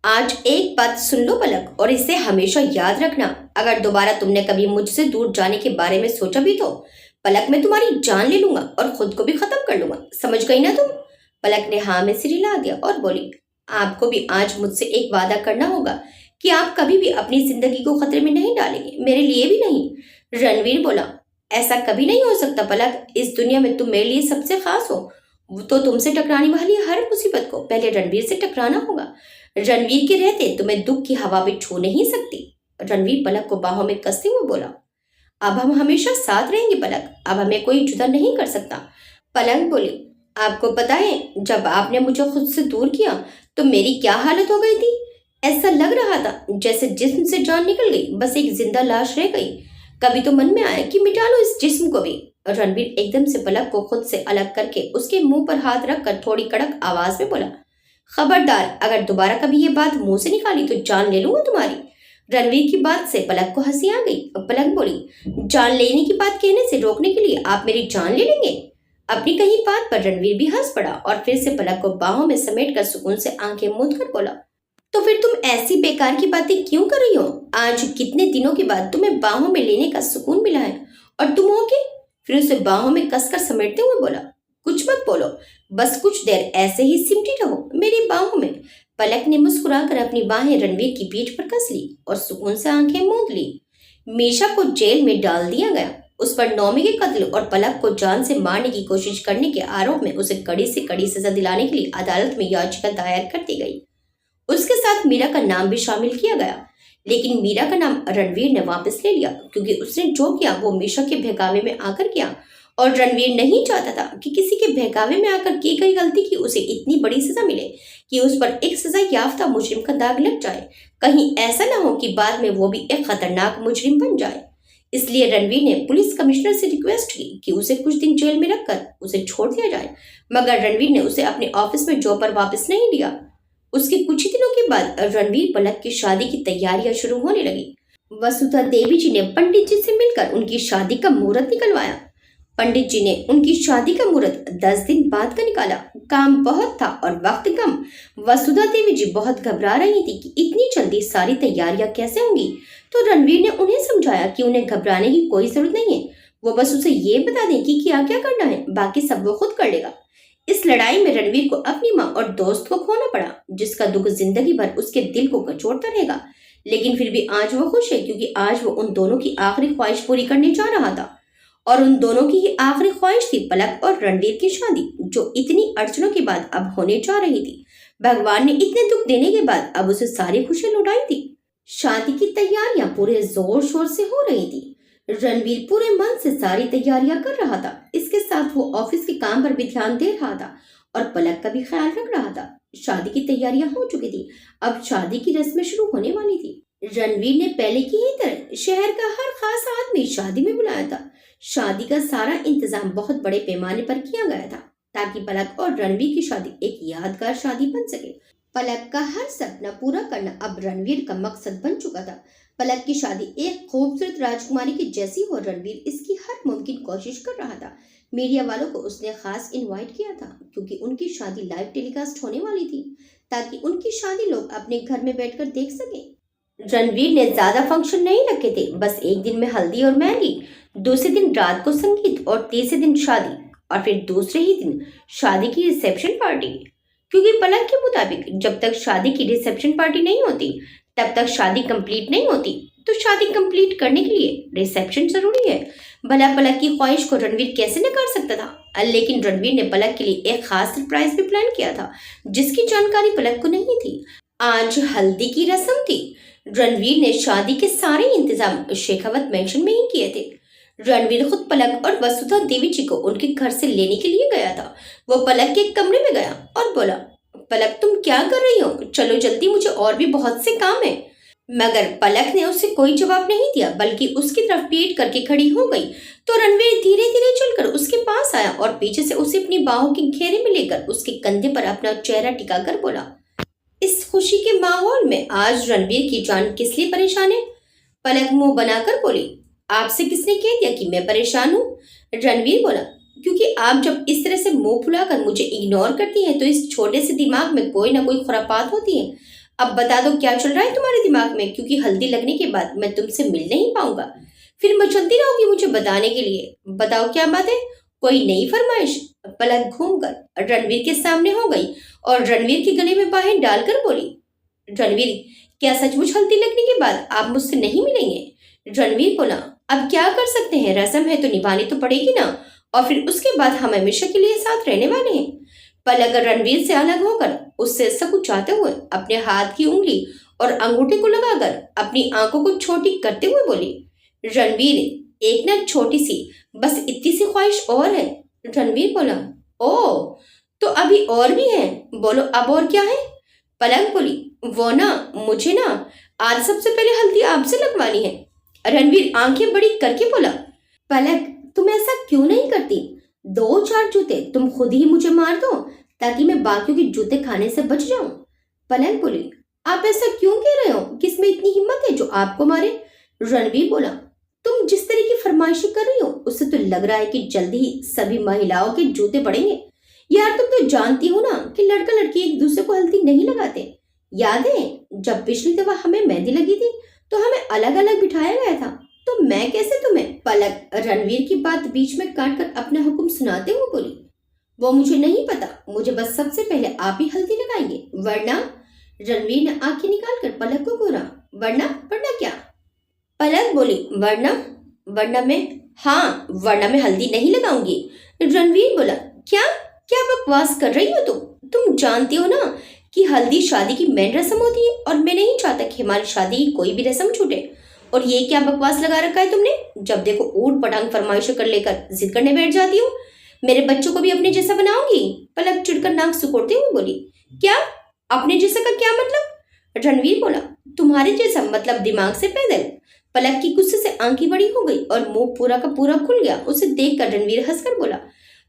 आज एक बात सुन लो पलक, और इसे हमेशा याद रखना, अगर दोबारा तुमने कभी मुझसे दूर जाने के बारे में सोचा भी तो पलक मैं तुम्हारी जान ले लूंगा और खुद को भी खत्म कर लूंगा। समझ गई ना तुम? पलक ने हाँ में सिर हिला दिया और बोली, आपको भी आज मुझसे एक वादा करना होगा कि आप कभी भी अपनी जिंदगी को खतरे में नहीं डालेंगे, मेरे लिए भी नहीं। रणवीर बोला, ऐसा कभी नहीं हो सकता पलक, इस दुनिया में तुम मेरे लिए सबसे खास हो। वो तो तुमसे टकराने वाली हर मुसीबत को पहले रणवीर से टकराना होगा। रणवीर के रहते तुम्हें दुख की हवा भी छू नहीं सकती। रणवीर पलक को बाहों में कसते हुए बोला, अब हम हमेशा साथ रहेंगे पलक, अब हमें कोई जुदा नहीं कर सकता। पलक बोली, आपको पता है जब आपने मुझे खुद से दूर किया तो मेरी क्या हालत हो गई थी। ऐसा लग रहा था जैसे जिस्म से जान निकल गई, बस एक जिंदा लाश रह गई। कभी तो मन में आया कि मिटा लो इस जिस्म को भी। रणवीर एकदम से पलक को खुद से अलग करके उसके मुंह पर हाथ रखकर थोड़ी कड़क आवाज में बोला, खबरदार अगर दोबारा कभी ये बात मुंह से निकाली तो जान ले लूंगा तुम्हारी। रणवीर की बात से पलक को हंसी आ गई। पलक बोली, जान लेने की बात कहने से रोकने के लिए आप मेरी जान ले लेंगे। अपनी कही बात पर रणवीर भी हंस पड़ा और फिर से पलक को बाहों में समेट कर सुकून से आंखें मूंद कर बोला, तो फिर तुम ऐसी बेकार की बातें क्यों कर रही हो। आज कितने दिनों के बाद तुम्हें बाहों में लेने का सुकून मिला है और तुम हो के। फिर उसे बाहों में कसकर समेटते हुए बोला, कुछ मत बोलो, बस कुछ देर ऐसे ही सिमटी रहो मेरी बाहों में। पलक ने मुस्कुराकर अपनी बाहें रणवीर की पीठ पर कस ली और सुकून से आंखें मूंद ली। मीशा को जेल में डाल दिया गया। उस पर नौमी के कत्ल और पलक को जान से मारने की कोशिश करने के आरोप में उसे कड़ी से कड़ी सजा दिलाने के लिए अदालत में याचिका दायर कर दी गई। उसके साथ मीरा का नाम भी शामिल किया गया, लेकिन मीरा का नाम रणवीर ने वापस ले लिया क्योंकि उसने जो किया वो मीशा के बहकावे में आकर किया और रणवीर नहीं चाहता था कि किसी के बहकावे में आकर की गई गलती की उसे इतनी बड़ी सजा मिले कि उस पर एक सजा याफ्ता मुजरिम का दाग लग जाए। कहीं ऐसा ना हो कि बाद में वो भी एक खतरनाक मुजरिम बन जाए। इसलिए रणवीर ने पुलिस कमिश्नर से रिक्वेस्ट की कि उसे कुछ दिन जेल में रखकर उसे छोड़ दिया जाए, मगर रणवीर ने उसे अपने ऑफिस में जॉब पर वापस नहीं लिया। उसके कुछ ही दिनों के बाद रणवीर पलक की शादी की तैयारियां शुरू होने लगी। वसुधा देवी जी ने पंडित जी से मिलकर उनकी शादी का मुहूर्त निकलवाया। पंडित जी ने उनकी शादी का मुहूर्त 10 दिन बाद का निकाला। काम बहुत था और वक्त कम। वसुधा देवी जी बहुत घबरा रही थी कि इतनी जल्दी सारी तैयारियां कैसे होंगी, तो रणवीर ने उन्हें समझाया कि उन्हें घबराने की कोई जरूरत नहीं है, वो बस उसे ये बता दें कि क्या क्या करना है, बाकी सब वो खुद कर लेगा। इस लड़ाई में रणवीर को अपनी माँ और दोस्त को खोना पड़ा, जिसका दुख जिंदगी भर उसके दिल को कचोटता रहेगा। लेकिन फिर भी आज वो खुश है क्योंकि आज वो उन दोनों की आखिरी ख्वाहिश पूरी करने जा रहा था और उन दोनों की ही आखिरी ख्वाहिश थी पलक और रणवीर की शादी, जो इतनी अड़चनों के बाद अब होने जा रही थी। भगवान ने इतने दुख देने के बाद अब उसे सारी खुशियां लौटाई थी। शादी की तैयारियां पूरे जोर शोर से हो रही थी। रणवीर पूरे मन से सारी तैयारियां कर रहा था। इसके साथ वो ऑफिस के काम पर भी ध्यान दे रहा था और पलक का भी ख्याल रख रहा था। शादी की तैयारियां हो चुकी थी, अब शादी की रस्में शुरू होने वाली थी। रणवीर ने पहले की ही तरह शहर का हर खास आदमी शादी में बुलाया था। शादी का सारा इंतजाम बहुत बड़े पैमाने पर किया गया था ताकि पलक और रणवीर की शादी एक यादगार शादी बन सके। पलक का हर सपना पूरा करना अब रणवीर का मकसद बन चुका था। पलक की शादी एक खूबसूरत राजकुमारी की जैसी हो, रणवीर इसकी हर मुमकिन कोशिश कर रहा था। मीडिया वालों को उसने खास इनवाइट किया था क्योंकि उनकी शादी लाइव टेलीकास्ट होने वाली थी, ताकि उनकी शादी लोग अपने घर में बैठकर देख सकें। रणवीर ने ज्यादा फंक्शन नहीं रखे थे, बस एक दिन में हल्दी और मेहंदी, दूसरे दिन रात को संगीत और तीसरे दिन शादी और फिर दूसरे ही दिन शादी की रिसेप्शन पार्टी। क्योंकि पलक के मुताबिक जब तक शादी की रिसेप्शन पार्टी नहीं होती तब तक शादी कंप्लीट नहीं होती, तो शादी कंप्लीट करने के लिए रिसेप्शन जरूरी है। भला पलक की ख्वाहिश को रणवीर कैसे न कर सकता था, लेकिन रणवीर ने पलक के लिए एक खास सरप्राइज भी प्लान किया था जिसकी जानकारी पलक को नहीं थी। आज हल्दी की रस्म थी। रणवीर ने शादी के सारे इंतजाम शेखावत मैंशन में ही किए थे। रणवीर खुद पलक और वसुधा देवी जी को उनके घर से लेने के लिए गया था। वो पलक के कमरे में गया और बोला, पलक तुम क्या कर रही हो, चलो जल्दी, मुझे और भी बहुत से काम है। मगर पलक ने उसे कोई जवाब नहीं दिया, बल्कि उसकी तरफ पीठ करके खड़ी हो गई। तो रणवीर धीरे धीरे चलकर उसके पास आया और पीछे से उसे अपनी बाहों के घेरे में लेकर उसके कंधे पर अपना चेहरा टिकाकर बोला, इस खुशी के माहौल में आज रणवीर की जान किस लिए परेशान है। पलक मुंह बनाकर बोली, आपसे किसने कह दिया कि मैं परेशान हूँ। रणवीर बोला, क्योंकि आप जब इस तरह से मुंह फुलाकर मुझे इग्नोर करती हैं तो इस छोटे से दिमाग में कोई ना कोई खुरापात होती है। अब बता दो क्या चल रहा है तुम्हारे दिमाग में, क्योंकि हल्दी लगने के बाद मैं तुमसे मिल नहीं पाऊंगा। फिर मचलती रहोगी मुझे बताने के लिए। बताओ क्या बात है, कोई नई फरमाइश। पलक घूमकर रणवीर के सामने हो गई और रणवीर के गले में बाहें डालकर बोली, रणवीर क्या सचमुच हल्दी लगने के बाद आप मुझसे नहीं मिलेंगे। रणवीर बोला, अब क्या कर सकते हैं, रस्म है तो निभानी तो पड़ेगी ना, और फिर उसके बाद हम हमेशा के लिए साथ रहने वाले हैं। पलक रणवीर से अलग होकर उससे सकुचाते हुए अपने हाथ की उंगली और अंगूठे को लगाकर अपनी आंखों को छोटी करते हुए बोली, रणवीर एक ना छोटी सी, बस इतनी सी ख्वाहिश और है। रणवीर बोला, ओ तो अभी और भी है, बोलो अब और क्या है। पलक बोली, वो ना मुझे ना आज सबसे पहले हल्दी आपसे लगवानी है। रणवीर आंखें बड़ी करके बोला, पलक तुम ऐसा क्यों नहीं करती? 2-4 जूते तुम खुद ही मुझे मार दो ताकि मैं बाकियों के जूते खाने से बच जाऊं। पलक बोली, आप ऐसा क्यों कह रहे हो? किसमें इतनी हिम्मत है जो आपको मारे? रणवीर बोला, तुम जिस तरह की फरमाइशी कर रही हो उससे तो लग रहा है कि जल्दी ही सभी महिलाओं के जूते पड़ेंगे। यार तुम तो जानती हो ना कि लड़का लड़की एक दूसरे को हल्दी नहीं लगाते। याद है जब पिछली दफा हमें मेहंदी लगी थी तो हमें अलग अलग बिठाया गया था, तो मैं कैसे तुम्हें? पलक रणवीर की बात बीच में काट कर अपना हुक्म सुनाते हुए बोली, वो मुझे नहीं पता, मुझे बस सबसे पहले आप ही हल्दी लगाएंगे, वरना। रणवीर ने आंखें निकालकर पलक को घूरा, वरना? वरना क्या? पलक बोली, वरना? वरना मैं, हाँ वरना मैं हल्दी नहीं लगाऊंगी। रणवीर बोला, क्या क्या बकवास कर रही हो तुम जानती हो ना कि हल्दी शादी की मेन रस्म होती है और मैं नहीं चाहता कि हमारी शादी की कोई भी रस्म छूटे। और ये क्या बकवास लगा रखा है तुमने? जब देखो ऊट पटांग फरमाइशें कर लेकर जिद करने बैठ जाती हो। मेरे बच्चों को भी अपने जैसा बनाओगी? पलक चिढ़कर नाक सिकोड़ते हुए बोली, क्या अपने जैसा का क्या मतलब? रणवीर बोला, तुम्हारे जैसा मतलब दिमाग से पैदल। पलक की गुस्से से आंखें बड़ी हो गई और मुंह पूरा का पूरा खुल गया। उसे देखकर रणवीर हंसकर बोला,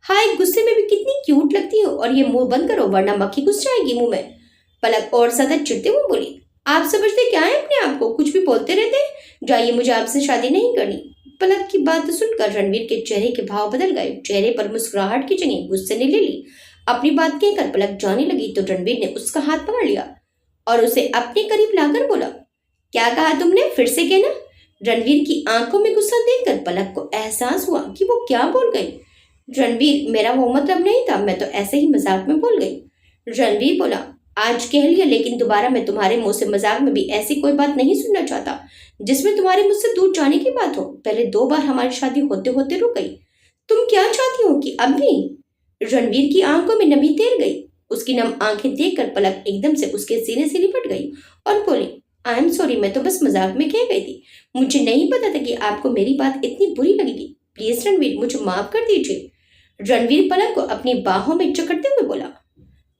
हाय गुस्से में भी कितनी क्यूट लगती हो, और ये मुंह बंद करो वरना मक्खी घुस जाएगी मुंह में। पलक और ज्यादा चिढ़ते हुए बोली, आप समझते क्या है अपने आप को? कुछ भी बोलते रहते हैं। जाइए, मुझे आपसे शादी नहीं करनी। पलक की बात सुनकर रणवीर के चेहरे के भाव बदल गए। चेहरे पर मुस्कुराहट की जगह गुस्से ने ले ली। अपनी बात कहकर पलक जाने लगी तो रणवीर ने उसका हाथ पकड़ लिया और उसे अपने करीब लाकर बोला, क्या कहा तुमने? फिर से कहना। रणवीर की आंखों में गुस्सा देखकर पलक को एहसास हुआ कि वो क्या बोल गई। रणवीर, मेरा वो मतलब नहीं था, मैं तो ऐसे ही मजाक में बोल गई। रणवीर बोला, आज कह लिया, लेकिन दोबारा मैं तुम्हारे मुंह से मजाक में भी ऐसी कोई बात नहीं सुनना चाहता जिसमें तुम्हारे मुझसे दूर जाने की बात हो। पहले 2 बार हमारी शादी होते होते रुक गई, तुम क्या चाहती हो कि अब भी? रणवीर की आंखों में नमी तैर गई। उसकी नम आंखें देखकर पलक एकदम से उसके सीने से लिपट गई और बोली, आई एम सॉरी, मैं तो बस मजाक में कह गई थी, मुझे नहीं पता था कि आपको मेरी बात इतनी बुरी लगेगी। प्लीज रणवीर, मुझे माफ कर दीजिए। रणवीर पलक को अपनी बाहों में जकड़ते हुए बोला,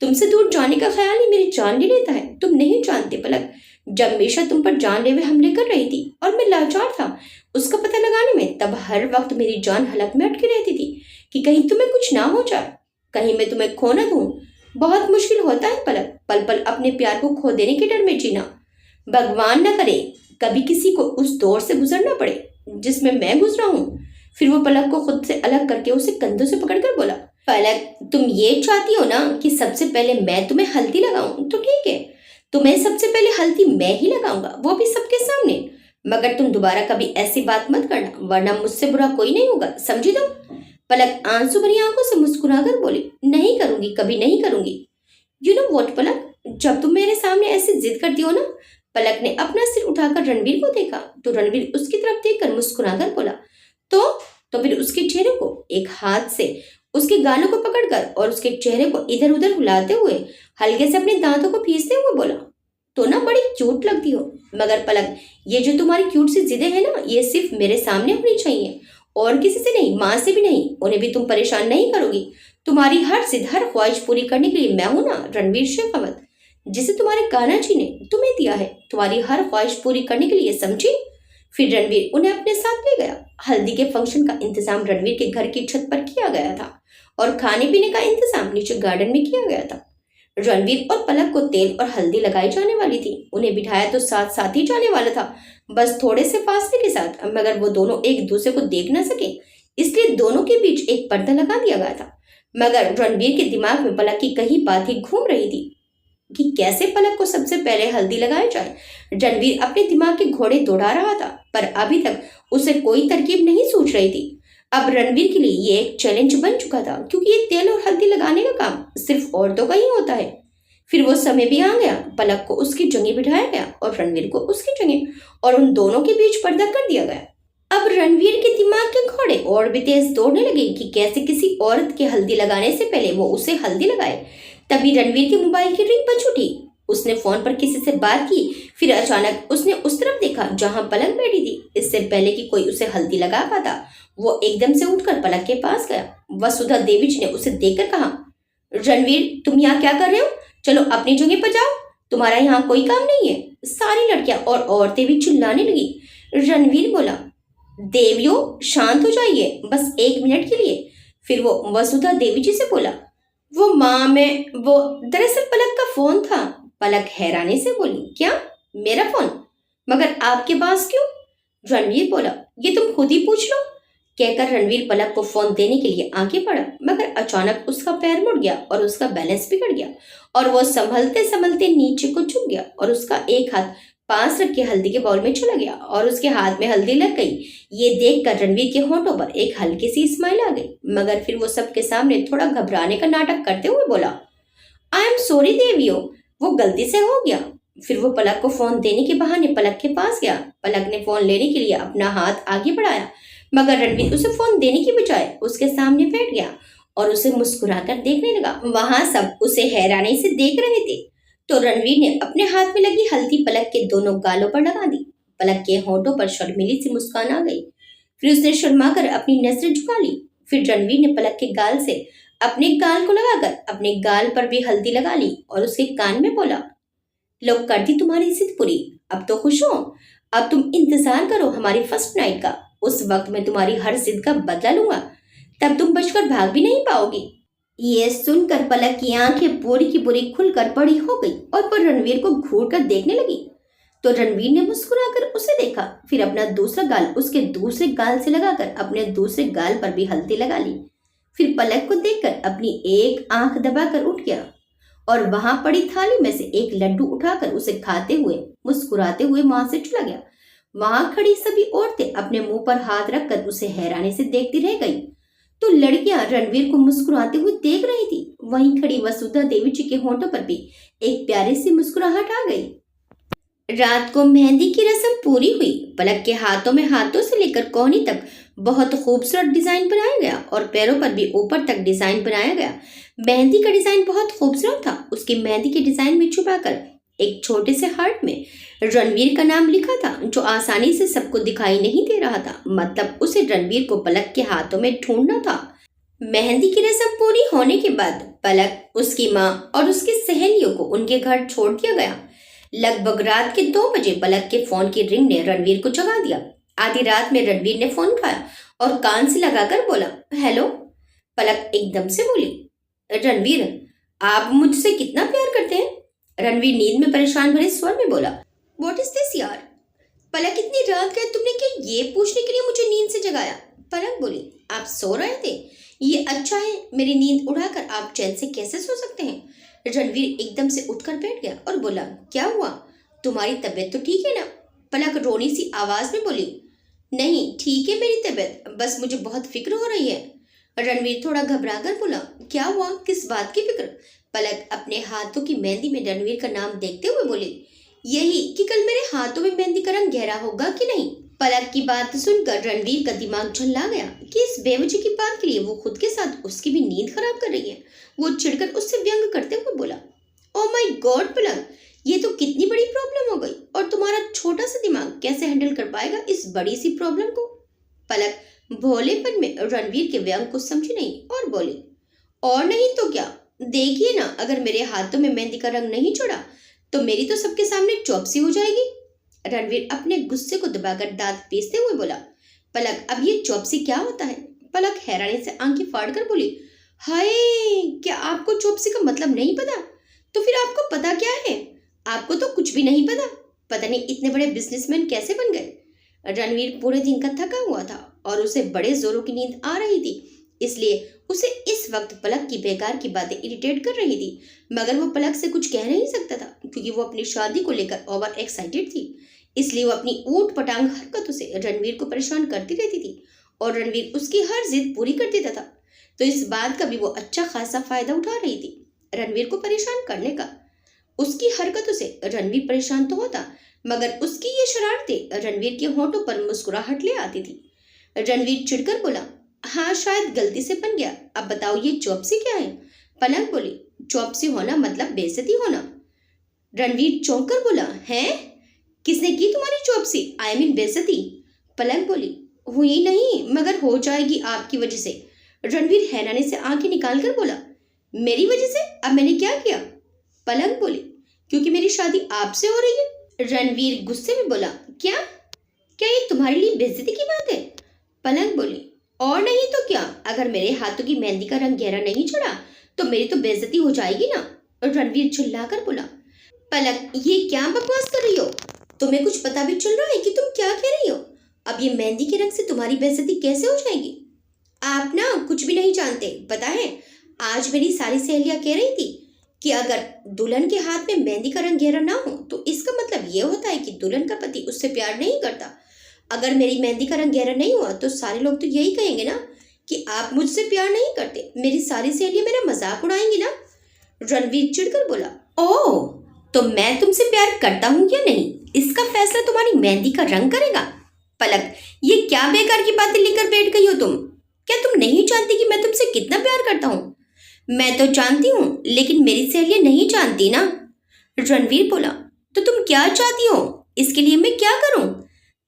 तुमसे दूर जाने का ख्याल ही मेरी जान ले लेता है। तुम नहीं जानते पलक, जब मीशा तुम पर जानलेवा हमले कर रही थी और मैं लाचार था उसका पता लगाने में, तब हर वक्त मेरी जान हलक में अटकी रहती थी कि कहीं तुम्हें कुछ ना हो जाए, कहीं मैं तुम्हें खो न दूं। बहुत मुश्किल होता है पलक, पल पल अपने प्यार को खो देने के डर में जीना। भगवान न करे कभी किसी को उस दौर से गुजरना पड़े जिसमें मैं गुजरा हूँ। फिर वो पलक को खुद से अलग करके उसे कंधों से पकड़कर बोला, पलक तुम ये चाहती हो ना कि सबसे पहले मैं तुम्हें हल्दी लगाऊं, तो ठीक है, तुम्हें सबसे पहले हल्दी मैं ही लगाऊंगा, वो भी सबके सामने। मगर तुम दोबारा कभी ऐसी बात मत करना, वरना मुझसे बुरा कोई नहीं होगा, समझी तुम? पलक आंसू भरी आंखों से मुस्कुराकर बोली, नहीं करूंगी, कभी नहीं करूंगी। यू नो व्हाट पलक, जब तुम मेरे सामने ऐसे जिद करती हो ना। पलक ने अपना सिर उठाकर रणवीर को देखा तो रणवीर उसकी तरफ देखकर मुस्कुराकर बोला, तो फिर उसके चेहरे को एक हाथ से उसके गालों को पकड़कर और उसके चेहरे को इधर उधर हिलाते हुए हल्के से अपने दांतों को पीसते हुए बोला, तो ना बड़ी क्यूट लगती हो। मगर पलक, ये जो तुम्हारी क्यूट सी जिदें हैं ना, ये सिर्फ मेरे सामने होनी चाहिए और किसी से नहीं, माँ से भी नहीं। उन्हें भी तुम परेशान नहीं करोगी। तुम्हारी हर जिद, हर ख्वाहिश पूरी करने के लिए मैं हूं ना, रणवीर शेखावत, जिसे तुम्हारे कान्हा जी ने तुम्हें दिया है, तुम्हारी हर ख्वाहिश पूरी करने के लिए, समझी? फिर रणवीर उन्हें अपने साथ ले गया। हल्दी के फंक्शन का इंतजाम रणवीर के घर की छत पर किया गया था और खाने पीने का इंतजाम नीचे गार्डन में किया गया था। रणवीर और पलक को तेल और हल्दी लगाई जाने वाली थी। उन्हें बिठाया तो साथ साथ ही जाने वाला था, बस थोड़े से फासले के साथ, मगर वो दोनों एक दूसरे को देख न सके, इसलिए दोनों के बीच एक पर्दा लगा दिया गया था। मगर रणवीर के दिमाग में पलक की कई बातें घूम रही थी कि कैसे पलक को सबसे पहले हल्दी लगाई जाए। रणवीर अपने दिमाग के घोड़े दौड़ा रहा था, पर अभी तक उसे कोई तरकीब नहीं सूझ रही थी। अब रणवीर के लिए ये एक चैलेंज बन चुका था, क्योंकि ये तेल और हल्दी लगाने का काम सिर्फ औरतों का ही होता है। फिर वो समय भी आ गया, पलक को उसकी जगह बिठाया गया और रणवीर को उसकी जगह, और उन दोनों के बीच पर्दा कर दिया गया। अब रणवीर के दिमाग के घोड़े और भी तेज दौड़ने लगे कि कैसे किसी औरत के हल्दी लगाने से पहले वो उसे हल्दी लगाए। तभी रणवीर के मोबाइल की रिंग बज उठी। उसने फोन पर किसी से बात की। फिर अचानक उसने उस तरफ देखा जहां पलक बैठी थी। इससे पहले कि कोई उसे हल्दी लगा पाता, वो एकदम से उठकर पलक के पास गया। वसुधा देवी जी ने उसे देखकर कहा, रणवीर तुम यहाँ क्या कर रहे हो? चलो अपनी जगह पर जाओ, तुम्हारा यहाँ कोई काम नहीं है। सारी लड़कियां और औरतें भी चिल्लाने लगी। रणवीर बोला, देवियों शांत हो जाइए, बस 1 मिनट के लिए। फिर वो वसुधा देवी जी से बोला, वो माँ मैं वो दरअसल पलक का फोन था। पलक हैरानी से बोली, क्या मेरा फोन? मगर आपके पास क्यों? रणवीर बोला, ये तुम खुद ही पूछ लो। कहकर रणवीर पलक को फोन देने के लिए आगे बढ़ा, मगर अचानक उसका पैर मुड़ गया और उसका बैलेंस बिगड़ गया और वो संभलते संभलते नीचे को झुक गया और उसका एक हाथ पास रख के हल्दी के बाउल में चला गया और उसके हाथ में हल्दी लग गई। ये देखकर रणवीर के होंठों पर एक हल्की सी स्माइल आ गई, मगर फिर वो सबके सामने थोड़ा घबराने का नाटक करते हुए बोला, आई एम सॉरी देवियो, वो गलती से हो गया। फिर वो पलक को फोन देने के बहाने पलक के पास गया। पलक ने फोन लेने के लिए अपना हाथ आगे बढ़ाया, मगर रणवीर उसे फोन देने की बजाय उसके सामने बैठ गया और उसे मुस्कुराकर देखने लगा। वहां सब उसे हैरानी से देख रहे थे। तो रणवीर ने अपने हाथ में लगी हल्दी पलक के दोनों गालों पर लगा दी। पलक के होंठों पर शर्मीली सी मुस्कान आ गई। फिर उसने शर्माकर अपनी नजरें झुका ली। फिर रणवीर ने पलक के गाल से अपने गाल को लगाकर अपने गाल पर भी हल्दी लगा ली और उसके कान में बोला, लो कर दी तुम्हारी जिद पूरी, अब तो खुश हो। अब तुम इंतजार करो हमारी फर्स्ट नाइट का, उस वक्त मैं तुम्हारी हर जिद का बदला लूंगा, तब तुम बचकर भाग भी नहीं पाओगी। ये सुनकर पलक की आंखें पूरी की पूरी खुलकर बड़ी हो गई और पर रणवीर को घूर कर देखने लगी। तो रणवीर ने मुस्कुराकर उसे देखा, फिर अपना दूसरा गाल उसके दूसरे गाल से लगाकर अपने दूसरे गाल पर भी हल्दी लगा ली। फिर पलक को देखकर अपनी एक आंख दबाकर उठ गया और वहां पड़ी थाली में से एक लड्डू उठाकर उसे खाते हुए मुस्कुराते हुए वहां से चला गया। वहां खड़ी सभी औरतें अपने मुंह पर हाथ रखकर उसे हैरानी से देखती रह गई। तो लड़कियां रणवीर को मुस्कुराते हुए देख रही थी। वहीं खड़ी वसुधा देवी जी के होंठों पर भी एक प्यारी सी मुस्कुराहट आ गई। रात को मेहंदी की रस्म पूरी हुई। पलक के हाथों से लेकर कोहनी तक बहुत खूबसूरत डिजाइन बनाया गया और पैरों पर भी ऊपर तक डिजाइन बनाया गया। मेहंदी का डिजाइन बहुत खूबसूरत था। उसकी मेहंदी के डिजाइन में छुपाकर एक छोटे से हार्ट में रणवीर का नाम लिखा था, जो आसानी से सबको दिखाई नहीं दे रहा था। मतलब उसे रणवीर को पलक के हाथों में ढूंढना था। मेहंदी की रस्म पूरी होने के बाद पलक, उसकी माँ और उसकी सहेलियों को उनके घर छोड़ दिया गया। लगभग रात के 2 बजे पलक के फोन की रिंग ने रणवीर को जगा दिया। आधी रात में रणवीर ने फोन उठाया और कान से लगाकर बोला, हेलो। पलक एकदम से बोली, रणवीर आप मुझसे कितना प्यार करते हैं? रणवीर नींद में परेशान भरे स्वर में बोला, व्हाट इज दिस यार? पलक इतनी रात गए तुमने क्या ये पूछने के लिए मुझे नींद से जगाया? पलक बोली, आप सो रहे थे, ये अच्छा है, मेरी नींद उड़ाकर आप चैन से कैसे सो सकते हैं? रणवीर एकदम से उठकर बैठ गया और बोला, क्या हुआ, तुम्हारी तबीयत तो ठीक है ना? पलक रोनी सी आवाज में बोली, नहीं ठीक है मेरी तबीयत, बस मुझे बहुत फिक्र हो रही है। रणवीर थोड़ा घबरा कर बोला, क्या हुआ, किस बात की फिक्र? पलक अपने हाथों की मेहंदी में रणवीर का नाम देखते हुए बोली, यही कि कल मेरे हाथों में मेहंदी का रंग गहरा होगा कि नहीं। पलक की बात सुनकर रणवीर का दिमाग झल्ला गया कि इस बेवजह की बात के लिए वो खुद के साथ उसकी भी नींद खराब कर रही है। वो चिढ़कर उससे व्यंग करते हुए बोला, ओ माय गॉड पलक, ये तो कितनी बड़ी प्रॉब्लम हो गई और तुम्हारा छोटा सा दिमाग कैसे हैंडल कर पाएगा इस बड़ी सी प्रॉब्लम को? पलक भोलेपन में रणवीर के व्यंग को समझी नहीं और बोली, और नहीं तो क्या, देखिए ना, अगर मेरे हाथों में मेहंदी का रंग नहीं छोड़ा तो मेरी तो सबके सामने चौपसी हो जाएगी। रणवीर अपने गुस्से को दबाकर दांत पीसते हुए बोला, पलक अब ये चौपसी क्या होता है? पलक हैरानी से आंखें फाड़कर बोली, हाय, क्या आपको चौपसी का मतलब नहीं पता? तो फिर आपको पता क्या है? आपको तो कुछ भी नहीं पता। पता नहीं इतने बड़े बिजनेसमैन कैसे बन गए। रणवीर पूरे दिन का थका हुआ था और उसे बड़े जोरों की नींद आ रही थी, इसलिए उसे इस वक्त पलक की बेकार की बातें इरिटेट कर रही थी। मगर वो पलक से कुछ कह नहीं सकता था क्योंकि वो अपनी शादी को लेकर ओवर एक्साइटेड थी। इसलिए वो अपनी ऊट पटांग हरकतों से रणवीर को परेशान करती रहती थी और रणवीर उसकी हर जिद पूरी कर देता था। तो इस बात का भी वो अच्छा खासा फायदा उठा रही थी रणवीर को परेशान करने का। उसकी हरकतों से रणवीर परेशान तो होता, मगर उसकी ये शरारतें रणवीर के होंठों पर मुस्कुराहट ले आती थी। रणवीर चिढ़कर बोला, हाँ शायद गलती से बन गया, अब बताओ ये चौपसी क्या है? पलक बोली, चौपसी होना मतलब बेइज्जती होना। रणवीर चौंक कर बोला, है? किसने की तुम्हारी चौपसी, आई मीन बेइज्जती? पलक बोली, हुई नहीं मगर हो जाएगी आपकी वजह से। रणवीर हैरानी से आंखें निकाल कर बोला, मेरी वजह से? अब मैंने क्या किया? पलक बोली, क्योंकि मेरी शादी आपसे हो रही है। रणवीर गुस्से में बोला, क्या क्या ये तुम्हारे लिए बेइज्जती की बात है? पलक बोली, और नहीं तो क्या, अगर मेरे हाथों की मेहंदी का रंग गहरा नहीं चढ़ा तो मेरी तो बेइज्जती हो जाएगी ना। रणवीर चिल्लाकर बोला, पलक ये क्या बकवास कर रही हो? तुम्हें कुछ पता भी चल रहा है कि तुम क्या कह रही हो? अब ये मेहंदी के रंग से तुम्हारी बेइज्जती कैसे हो जाएगी? आप ना कुछ भी नहीं जानते। पता है, आज मेरी सारी सहेलियां कह रही थी कि अगर दुल्हन के हाथ में मेहंदी का रंग गहरा ना हो तो इसका मतलब ये होता है कि दुल्हन का पति उससे प्यार नहीं करता। अगर मेरी मेहंदी का रंग गहरा नहीं हुआ तो सारे लोग तो यही कहेंगे ना कि आप मुझसे प्यार नहीं करते। मेरी सारी सहेलियां मेरा मजाक उड़ाएंगी ना। रणवीर चिढ़कर बोला, ओह, तो मैं तुमसे प्यार करता हूँ या नहीं, इसका फैसला तुम्हारी मेहंदी का रंग करेगा। पलक, ये क्या बेकार की बातें लेकर बैठ गई हो तुम? क्या तुम नहीं जानती कि मैं तुमसे कितना प्यार करता हूँ? मैं तो जानती हूँ, लेकिन मेरी सहेलियां नहीं जानती ना। रणवीर बोला, तो तुम क्या चाहती हो? इसके लिए मैं क्या करूं?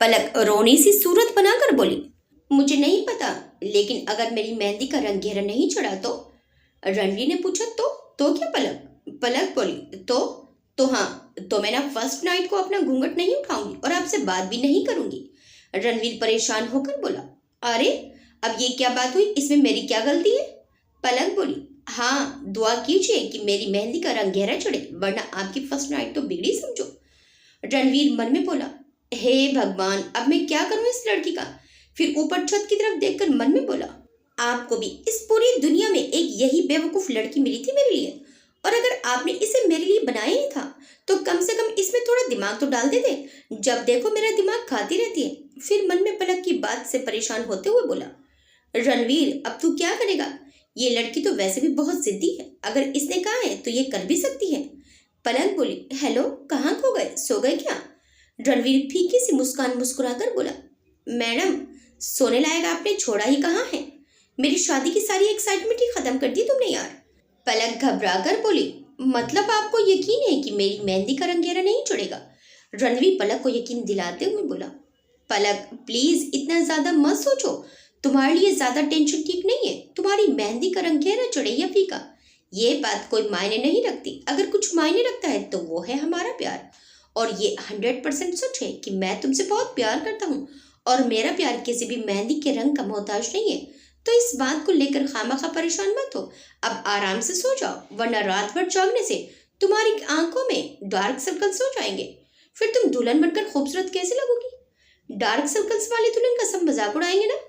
पलक रोनी सी सूरत बनाकर बोली, मुझे नहीं पता, लेकिन अगर मेरी मेहंदी का रंग गहरा नहीं चढ़ा तो? रणवीर ने पूछा, तो क्या? पलक बोली, तो हाँ, तो मैं ना फर्स्ट नाइट को अपना घूंघट नहीं उठाऊंगी और आपसे बात भी नहीं करूंगी। रणवीर परेशान होकर बोला, अरे अब ये क्या बात हुई, इसमें मेरी क्या गलती है? पलक बोली, हाँ, दुआ कीजिए कि मेरी मेहंदी का रंग गहरा चढ़े, वरना आपकी फर्स्ट नाइट तो बिगड़ी समझो। रणवीर मन में बोला, हे भगवान, अब मैं क्या करूं इस लड़की का? फिर ऊपर छत की तरफ देखकर मन में बोला, आपको भी इस पूरी दुनिया में एक यही बेवकूफ लड़की मिली थी मेरे लिए, और अगर आपने इसे मेरे लिए बनाया ही था तो कम से कम इसमें थोड़ा दिमाग तो डाल देते। जब देखो मेरा दिमाग खाती रहती है। फिर मन में पलक की बात से परेशान होते हुए बोला, रणवीर अब तू क्या करेगा? ये लड़की तो वैसे भी बहुत जिद्दी है, अगर इसने कहा है तो ये कर भी सकती है। पलक बोली, हेलो, कहाँ खो गए, सो गए क्या? रणवीर फीकी सी मुस्कान मुस्कुराकर बोला, मैडम, सोने लायक आपने छोड़ा ही कहाँ है? मेरी शादी की सारी एक्साइटमेंट ही खत्म कर दी तुमने यार। पलक घबरा कर बोली, मतलब आपको यकीन है कि मेरी मेहंदी का रंग गहरा नहीं चढ़ेगा? रणवीर पलक को यकीन दिलाते हुए बोला, पलक प्लीज इतना ज्यादा मत सोचो, तुम्हारे लिए ज्यादा टेंशन ठीक नहीं है। तुम्हारी मेहंदी का रंग गहरा चढ़े या फीका, ये बात कोई मायने नहीं रखती। अगर कुछ मायने रखता है तो वो है हमारा प्यार, और ये 100% सच है कि मैं तुमसे बहुत प्यार करता हूँ और मेरा प्यार किसी भी मेहंदी के रंग का मोहताज नहीं है। तो इस बात को लेकर खामखा परेशान मत हो, अब आराम से सो जाओ, वरना रात भर जागने से तुम्हारी आंखों में डार्क सर्कल्स हो जाएंगे। फिर तुम दुल्हन बनकर खूबसूरत कैसे लगोगी? डार्क सर्कल्स वाली दुल्हन का सब मजाक उड़ाएंगे ना।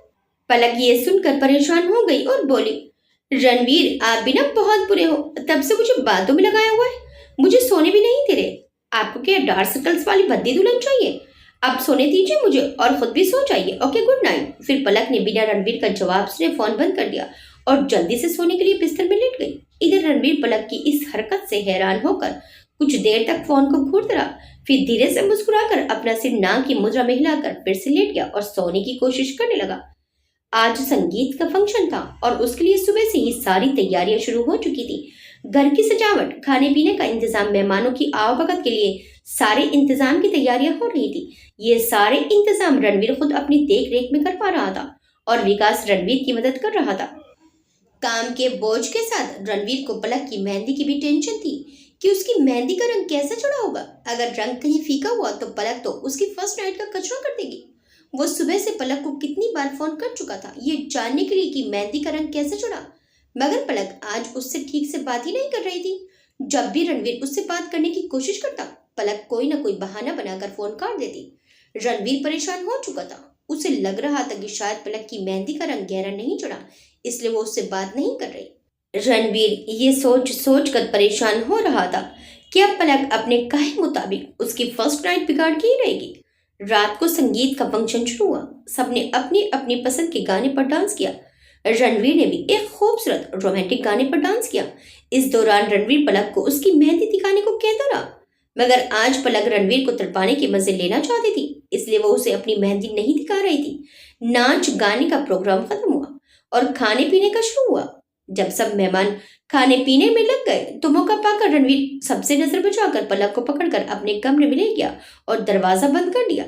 पलक ये सुनकर परेशान हो गई और बोली, रणवीर आप भी ना बहुत बुरे हो, तब से मुझे बातों में लगाया हुआ है, मुझे सोने भी नहीं दे रहे। आपको क्या डार्क सर्कल्स वाली भद्दी दुल्हन चाहिए? आप सोने दीजिए मुझे और खुद भी सो जाइए। Okay, good night. फिर पलक ने बिना रणवीर का जवाब सुने फोन बंद कर दिया और जल्दी से सोने के लिए बिस्तर में लेट गई। इधर रणवीर पलक की इस हरकत से हैरान होकर कुछ देर तक फोन को घूरता रहा, फिर धीरे से मुस्कुराकर अपना सिर नाक की मुद्रा में हिलाकर फिर से लेट गया और सोने की कोशिश करने लगा। आज संगीत का फंक्शन था और उसके लिए सुबह से ही सारी तैयारियां शुरू हो चुकी थी। घर की सजावट, खाने पीने का इंतजाम, मेहमानों की आवागमन के लिए सारे इंतजाम की तैयारियां हो रही थी। ये सारे इंतजाम रणवीर खुद अपनी देख रेख में कर पा रहा था और विकास रणवीर की मदद कर रहा था। काम के बोझ के साथ रणवीर को पलक की मेहंदी की भी टेंशन थी कि उसकी मेहंदी का रंग कैसा चढ़ा होगा। अगर रंग कहीं फीका हुआ तो पलक तो उसकी फर्स्ट नाइट का कचरा कर देगी। वो सुबह से पलक को कितनी बार फोन कर चुका था ये जानने के लिए कि मेहंदी का रंग कैसे चढ़ा, मगर पलक आज उससे ठीक से बात ही नहीं कर रही थी। जब भी रणवीर उससे बात करने की कोशिश करता, पलक कोई ना कोई बहाना बनाकर फोन काट देती। रणवीर परेशान हो चुका था। उसे लग रहा था कि शायद पलक की मेहंदी का रंग गहरा नहीं चढ़ा, इसलिए वो उससे बात नहीं कर रही। रणवीर ये सोच सोच कर परेशान हो रहा था कि अब पलक अपने कहे मुताबिक उसकी फर्स्ट नाइट बिगाड़ के ही रहेगी। रात को संगीत का फंक्शन शुरू हुआ। सबने अपनी अपनी पसंद के गाने पर डांस किया। रणवीर ने भी एक खूबसूरत रोमांटिक गाने पर डांस किया। इस दौरान रणवीर पलक को उसकी मेहंदी दिखाने को कहता रहा, मगर आज पलक रणवीर को तड़पाने के मजे लेना चाहती थी, इसलिए वो उसे अपनी मेहंदी नहीं दिखा रही थी। नाच गाने का प्रोग्राम खत्म हुआ और खाने पीने का शुरू हुआ। जब सब मेहमान खाने पीने में लग गए तो मौका पाकर रणवीर सबसे नजर बचाकर पलक को पकड़कर अपने कमरे में ले गया और दरवाजा बंद कर दिया।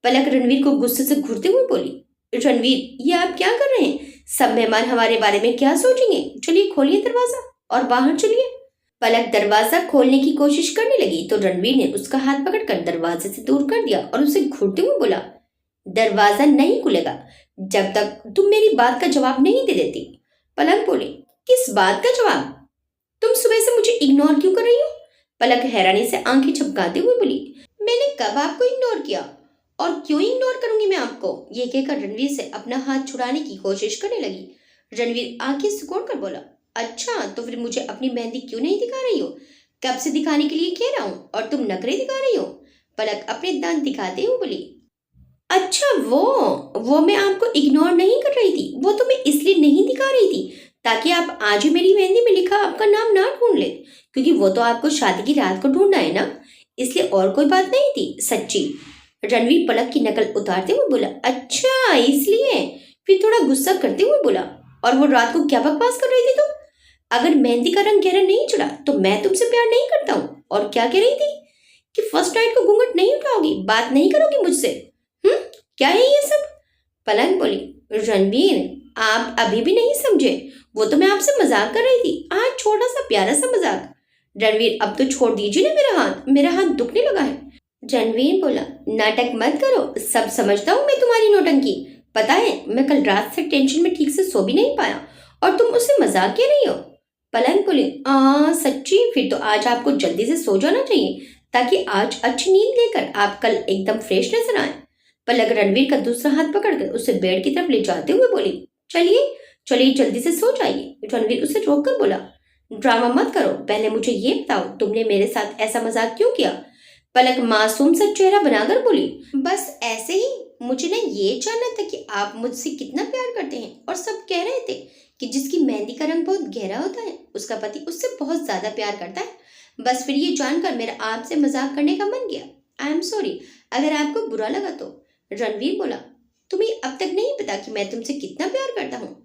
पलक रणवीर को गुस्से से घूरते हुए बोली, रणवीर, ये आप क्या कर रहे हैं? सब मेहमान हमारे बारे में क्या सोचेंगे? चलिए खोलिए दरवाजा और बाहर चलिए। पलक दरवाजा खोलने की कोशिश करने लगी तो रणवीर ने उसका हाथ पकड़कर दरवाजे से दूर कर दिया और उसे घूरते हुए बोला, दरवाजा नहीं खुलेगा जब तक तुम मेरी बात का जवाब नहीं दे देती। पलक बोली, किस बात का जवाब? तुम सुबह से मुझे इग्नोर क्यों कर रही हो? पलक हैरानी से आंखें झपकाते हुए बोली, मैंने कब आपको इग्नोर किया और क्यों इग्नोर करूंगी मैं आपको? ये कहकर रणवीर से अपना हाथ छुड़ाने की कोशिश करने लगी। रणवीर आंखें सिकोड़ कर बोला, अच्छा तो फिर मुझे अपनी मेहंदी क्यों नहीं दिखा रही हो? कब से दिखाने के लिए कह रहा हूँ और तुम नखरे दिखा रही हो। पलक अपने दांत दिखाते हुए बोली, अच्छा वो मैं आपको इग्नोर नहीं कर रही थी, वो तो मैं इसलिए नहीं दिखा रही थी ताकि आप आज ही मेरी मेहंदी में लिखा आपका नाम ना ढूंढ ले, क्योंकि वो तो आपको शादी की रात को ढूंढना है ना, इसलिए और कोई बात नहीं थी सच्ची। रणवीर पलक की नकल उतारते हुए बोला, अच्छा इसलिए? फिर थोड़ा गुस्सा करते हुए बोला, और वो रात को क्या बकवास कर रही थी तुम? अगर मेहंदी का रंग गहरा नहीं चढ़ा तो मैं तुमसे प्यार नहीं करता हूँ। और क्या कह रही थी कि फर्स्ट नाइट को घूंघट नहीं उठाओगी, बात नहीं करोगी मुझसे? क्या है ये सब? पलक बोली, रणवीर आप अभी भी नहीं समझे, वो तो मैं आपसे मजाक कर रही थी, आज छोटा सा प्यारा सा मजाक। रणवीर अब तो छोड़ दीजिए ना मेरा हाथ दुखने लगा है। रणवीर बोला, नाटक मत करो, सब समझता हूँ मैं तुम्हारी नौटंकी। पता है मैं कल रात से टेंशन में ठीक से सो भी नहीं पाया और तुम उससे मजाक कह रही हो। पलक बोली, सच्ची? फिर तो आज आपको जल्दी से सो जाना चाहिए ताकि आज अच्छी नींद लेकर आप कल एकदम फ्रेश नजर आए। पलक रणवीर का दूसरा हाथ पकड़कर उसे बेड की तरफ ले जाते हुए बोली, चलिए चलिए जल्दी से सो जाइए। रणवीर उसे रोककर बोला, ड्रामा मत करो, पहले मुझे ये बताओ तुमने मेरे साथ ऐसा मजाक क्यों किया? पलक मासूम सा चेहरा बनाकर बोली, बस ऐसे ही, मुझे ना ये जानना था कि आप मुझसे कितना प्यार करते हैं। और सब कह रहे थे कि जिसकी मेहंदी का रंग बहुत गहरा होता है उसका पति उससे बहुत ज्यादा प्यार करता है। बस फिर ये जानकर मेरा आपसे मजाक करने का मन किया। आई एम सॉरी अगर आपको बुरा लगा तो। रणवीर बोला, तुम्हें अब तक नहीं पता कि मैं तुमसे कितना प्यार करता हूँ?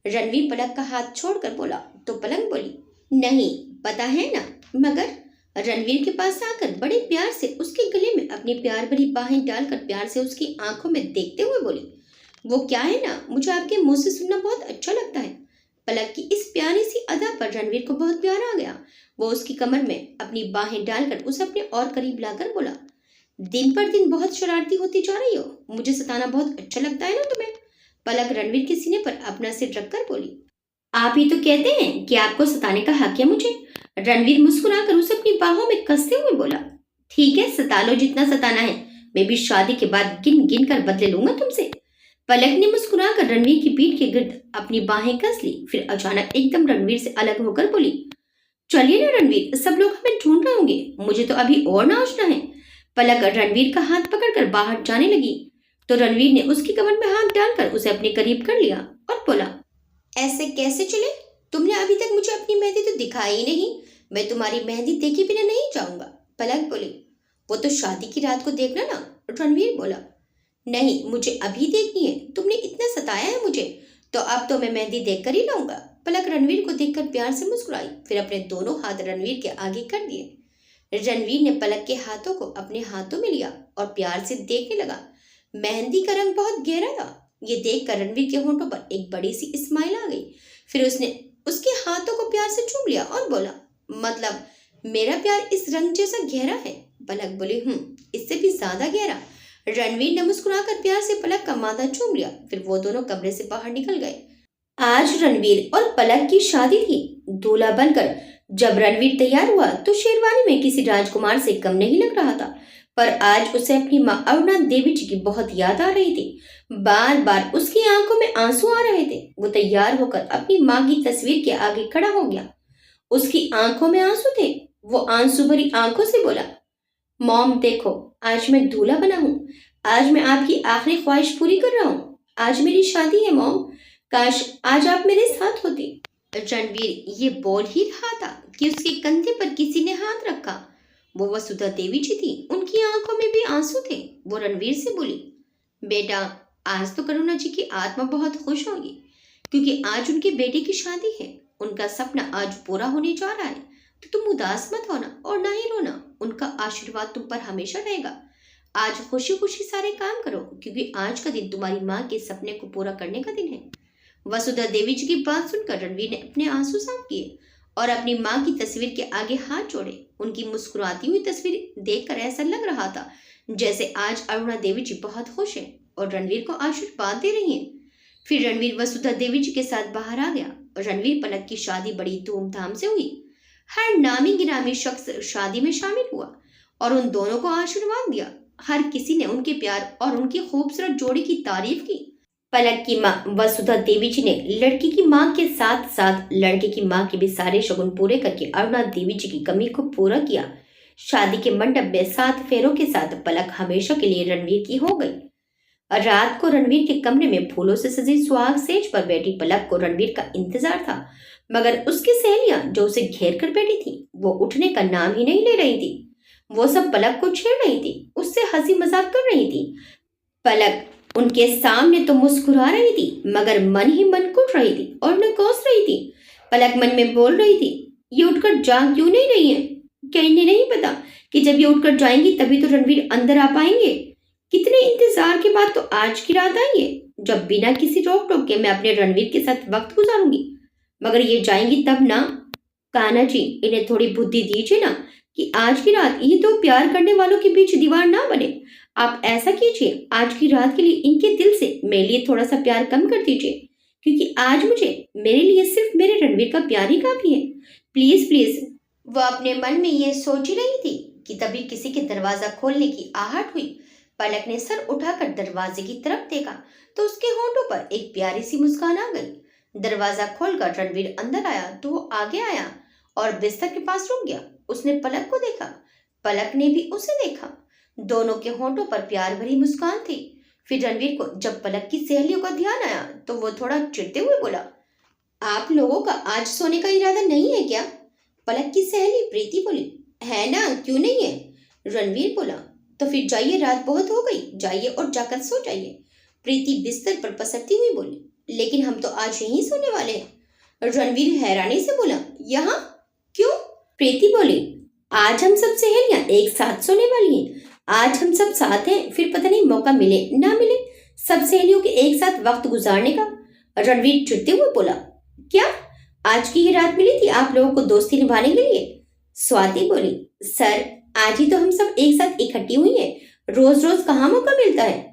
रणवीर पलक का हाथ छोड़कर बोला तो पलक बोली, नहीं पता है ना, मगर रणवीर के पास आकर बड़े प्यार से उसके गले में अपनी प्यार भरी बाहें डालकर प्यार से उसकी आंखों में देखते हुए बोली, वो क्या है ना, मुझे आपके मुंह से सुनना बहुत अच्छा लगता है। पलक की इस प्यारी सी अदा पर रणवीर को बहुत प्यार आ गया। वो उसकी कमर में अपनी बाहें डालकर उसे अपने और करीब लाकर बोला, दिन पर दिन बहुत शरारती होती जा रही हो, मुझे सताना बहुत अच्छा लगता है ना तुम्हें? पलक रणवीर के सीने पर अपना सिर रखकर बोली, आप ही तो कहते हैं कि आपको सताने का हक है मुझे। रणवीर मुस्कुराकर उसे अपनी बाहों में कसते हुए बोला, ठीक है सता लो जितना सताना है, मैं भी शादी के बाद गिन गिन कर बदले लूंगा तुमसे। पलक ने मुस्कुराकर रणवीर की पीठ के गिर्द अपनी बाहें कस ली, फिर अचानक एकदम रणवीर से अलग होकर बोली, चलिए ना रणवीर, सब लोग हमें ढूंढ रहे होंगे, मुझे तो अभी और नाचना है। पलक रणवीर का हाथ पकड़कर बाहर जाने लगी तो रणवीर ने उसकी कमर में हाथ डालकर उसे अपने करीब कर लिया और बोला, ऐसे कैसे चले? तुमने अभी तक मुझे अपनी मेहंदी तो दिखाई ही नहीं, मैं तुम्हारी मेहंदी देखे बिना नहीं जाऊंगा। पलक बोली, वो तो शादी की रात को देखना ना। रणवीर बोला, नहीं मुझे अभी देखनी है, तुमने इतना सताया है मुझे तो अब तो मैं मेहंदी देख कर ही लाऊंगा। पलक रणवीर को देखकर प्यार से मुस्कुराई, फिर अपने दोनों हाथ रणवीर के आगे कर दिए। रणवीर ने पलक के हाथों को अपने हाथों में लिया और प्यार से देखने लगा। मेहंदी का रंग बहुत गहरा था। ये देखकर रणवीर के होंठों पर एक बड़ी सी स्माइल आ गई। फिर उसने उसके हाथों को प्यार से चूम लिया और बोला, मतलब मेरा प्यार इस रंग जैसा गहरा है? पलक बोली, इससे भी ज्यादा गहरा। रणवीर ने मुस्कुराकर प्यार से पलक का माथा चूम लिया, फिर वो दोनों कमरे से बाहर निकल गए। आज रणवीर और पलक की शादी थी। दूल्हा बनकर जब रणवीर तैयार हुआ तो शेरवानी में किसी राजकुमार से कम नहीं लग रहा था, पर आज उसे अपनी माँ अरुणा देवी जी की बहुत याद आ रही थी। बार बार उसकी आंखों में आंसू आ रहे थे। वो तैयार होकर अपनी माँ की तस्वीर के आगे खड़ा हो गया। उसकी आंखों में आंसू थे। वो आंसू भरी आंखों से बोला, मॉम देखो, आज मैं दूल्हा बना हूँ, आज मैं आपकी आखिरी ख्वाहिश पूरी कर रहा हूँ, आज मेरी शादी है मॉम, काश आज आप मेरे साथ होती। रणवीर ये बोल ही रहा था कि उसके कंधे पर किसी ने हाथ रखा। वो वसुधा देवी जी थी, उनकी आंखों में भी आंसू थे। वो रणवीर से बोली, बेटा आज तो करुणा जी की आत्मा बहुत खुश होगी, क्योंकि आज उनके बेटे की शादी है। उनका सपना आज पूरा होने जा रहा है। तो तुम उदास मत होना और ना ही रोना। उनका आशीर्वाद तुम पर हमेशा रहेगा। आज खुशी खुशी सारे काम करो, क्योंकि आज का दिन तुम्हारी माँ के सपने को पूरा करने का दिन है। वसुधा देवी जी की बात सुनकर रणवीर ने अपने आंसू साफ किए और अपनी माँ की तस्वीर के आगे हाथ जोड़े। उनकी मुस्कुराती हुई तस्वीर देखकर ऐसा लग रहा था जैसे आज अरुणा देवी जी बहुत खुश है और रणवीर को आशीर्वाद दे रही हैं। फिर रणवीर वसुधा देवी जी के साथ बाहर आ गया और रणवीर पलक की शादी बड़ी धूमधाम से हुई। हर नामी गिरामी शख्स शादी में शामिल हुआ और उन दोनों को आशीर्वाद दिया। हर किसी ने उनके प्यार और उनकी खूबसूरत जोड़ी की तारीफ की। पलक की माँ वसुधा देवी जी ने लड़की की माँ के साथ साथ लड़के की माँ के भी सारे शगुन पूरे करके अरुणा देवी जी की कमी को पूरा किया। शादी के मंडप में 7 फेरों के साथ पलक हमेशा के लिए रणवीर की हो गई। रात को रणवीर के कमरे में फूलों से सजी सुहाग सेज पर बैठी पलक को रणवीर का इंतजार था, मगर उसकी सहेलियां जो उसे घेर कर बैठी थी वो उठने का नाम ही नहीं ले रही थी। वो सब पलक को छेड़ रही थी, उससे हंसी मजाक कर रही थी। पलक उनके सामने तो मुस्कुरा रही थी, मगर मन ही मन कुट रही थी और उन्हें कोस रही थी। पलक मन में बोल रही थी, ये उठकर जा क्यों नहीं रही है? क्या इन्हें नहीं पता कि जब ये उठकर जाएंगी तभी तो रणवीर अंदर आ पाएंगे? कितने इंतजार के बाद तो आज की रात आई है, जब बिना किसी रोक टोक के मैं अपने रणवीर के साथ वक्त गुजारूंगी। मगर ये जाएंगी तब ना। कान्हा जी, इन्हें थोड़ी बुद्धि दीजिए ना कि आज की रात ये तो प्यार करने वालों के बीच दीवार ना बने। आप ऐसा कीजिए, आज की रात के लिए इनके दिल से मेरे लिए थोड़ा सा प्यार कम कर दीजिए, क्योंकि आज मुझे मेरे लिए सिर्फ मेरे रणवीर का प्यार ही काफी है। Please please. वह अपने मन में ये सोच ही रही थी कि तभी किसी के दरवाजा खोलने की आहट हुई। पलक ने सर उठाकर दरवाजे की तरफ देखा तो उसके होंठों पर एक प्यारी सी मुस्कान आ गई। दरवाजा खोलकर रणवीर अंदर आया तो वो आगे आया और बिस्तर के पास रुक गया। उसने पलक को देखा, पलक ने भी उसे देखा। दोनों के होंठों पर प्यार भरी मुस्कान थी। फिर रणवीर को जब पलक की सहेलियों का ध्यान आया तो वो थोड़ा चिढ़ते हुए बोला, आप लोगों का आज सोने का इरादा नहीं है क्या? पलक की सहेली प्रीति बोली, है ना, क्यों नहीं है? रणवीर बोला, तो फिर जाइए, रात बहुत हो गई, जाइए और जाकर सो जाइए। प्रीति बिस्तर पर पसरती हुई बोली, लेकिन हम तो आज यहीं सोने वाले हैं। रणवीर हैरानी से बोला, यहाँ क्यों? प्रीति बोली, आज हम सब सहेलियां एक साथ सोने वाली हैं। आज हम सब साथ हैं, फिर पता नहीं मौका मिले ना मिले सब सहेलियों के एक साथ वक्त गुजारने का। रणवीर चिढ़ते हुए बोला, क्या आज की ही रात मिली थी आप लोगों को दोस्ती निभाने के लिए? स्वाति बोली, सर आज ही तो हम सब एक साथ इकट्ठी हुई हैं, रोज रोज कहाँ मौका मिलता है?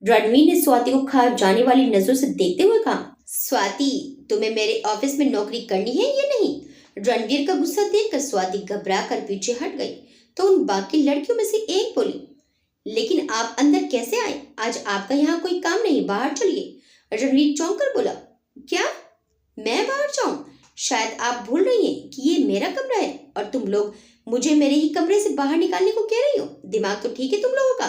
रणवीर ने स्वाति को खा जाने वाली नजरों से देखते हुए कहा, स्वाति तुम्हें मेरे ऑफिस में नौकरी करनी है या नहीं? रणवीर का गुस्सा देखकर स्वाति घबरा कर पीछे हट गई तो उन बाकी लड़कियों में से एक बोली, लेकिन आप अंदर कैसे आए? आज आपका यहाँ कोई काम नहीं, बाहर चलिए। रणवीर चौंक कर बोला, क्या मैं बाहर जाऊं? शायद आप भूल रही हैं कि ये मेरा कमरा है और तुम लोग मुझे मेरे ही कमरे से बाहर निकालने को कह रही हो। दिमाग तो ठीक है तुम लोगों का?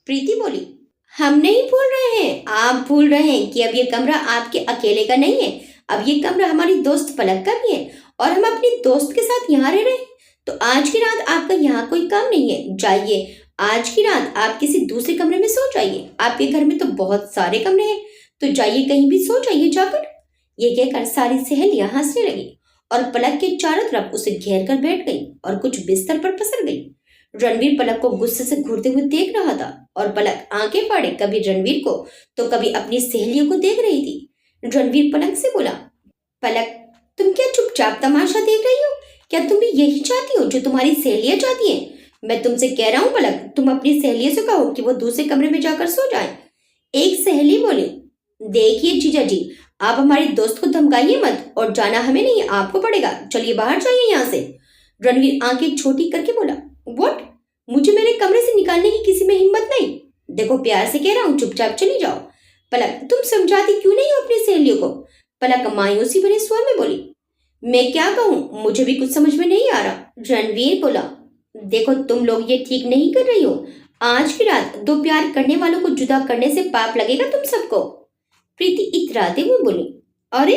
प्रीति बोली, हम नहीं भूल रहे हैं, आप भूल रहे हैं कि अब ये कमरा आपके अकेले का नहीं है। अब ये कमरा हमारी दोस्त पलक का भी है और हम अपनी दोस्त के साथ यहाँ रह रहे हैं। तो आज की रात आपका यहाँ कोई काम नहीं है, जाइए। आज की रात आप किसी दूसरे कमरे में सो जाइए। आपके घर में तो बहुत सारे कमरे हैं, तो जाइए कहीं भी सो जाइए जाकर। ये कहकर सारी सहेलियां हंसने लगी और पलक के चारों तरफ उसे घेर कर बैठ गई और कुछ बिस्तर पर पसर गई। रणवीर पलक को गुस्से से घूरते हुए देख रहा था और पलक आंखें फाड़े कभी रणवीर को तो कभी अपनी सहेलियों को देख रही थी। रणवीर पलक से बोला, पलक तुम क्या चुपचाप तमाशा देख रही हो? क्या तुम भी यही चाहती हो जो तुम्हारी सहेलियां चाहती हैं? मैं तुमसे कह रहा हूँ पलक, तुम अपनी सहेलियों से कहो कि वो दूसरे कमरे में जाकर सो जाए। एक सहेली बोली, देखिए जीजा जी, आप हमारे दोस्त को धमकाइए मत, और जाना हमें नहीं आपको पड़ेगा, चलिए बाहर जाइए यहाँ से। रणवीर आंखें छोटी करके बोला, व्हाट? मुझे मेरे कमरे से निकालने की किसी में हिम्मत नहीं। देखो प्यार से कह रहा हूँ, चुपचाप चली जाओ। पलक तुम समझाती क्यों नहीं हो अपनी सहेलियों को? पलक मायूसी भरे स्वर में बोली, मैं क्या कहूँ, मुझे भी कुछ समझ में नहीं आ रहा। रणवीर बोला, देखो तुम लोग ये ठीक नहीं कर रही हो। आज की रात दो प्यार करने वालों को जुदा करने से पाप लगेगा तुम सबको। प्रीति इतराते हुए बोली, अरे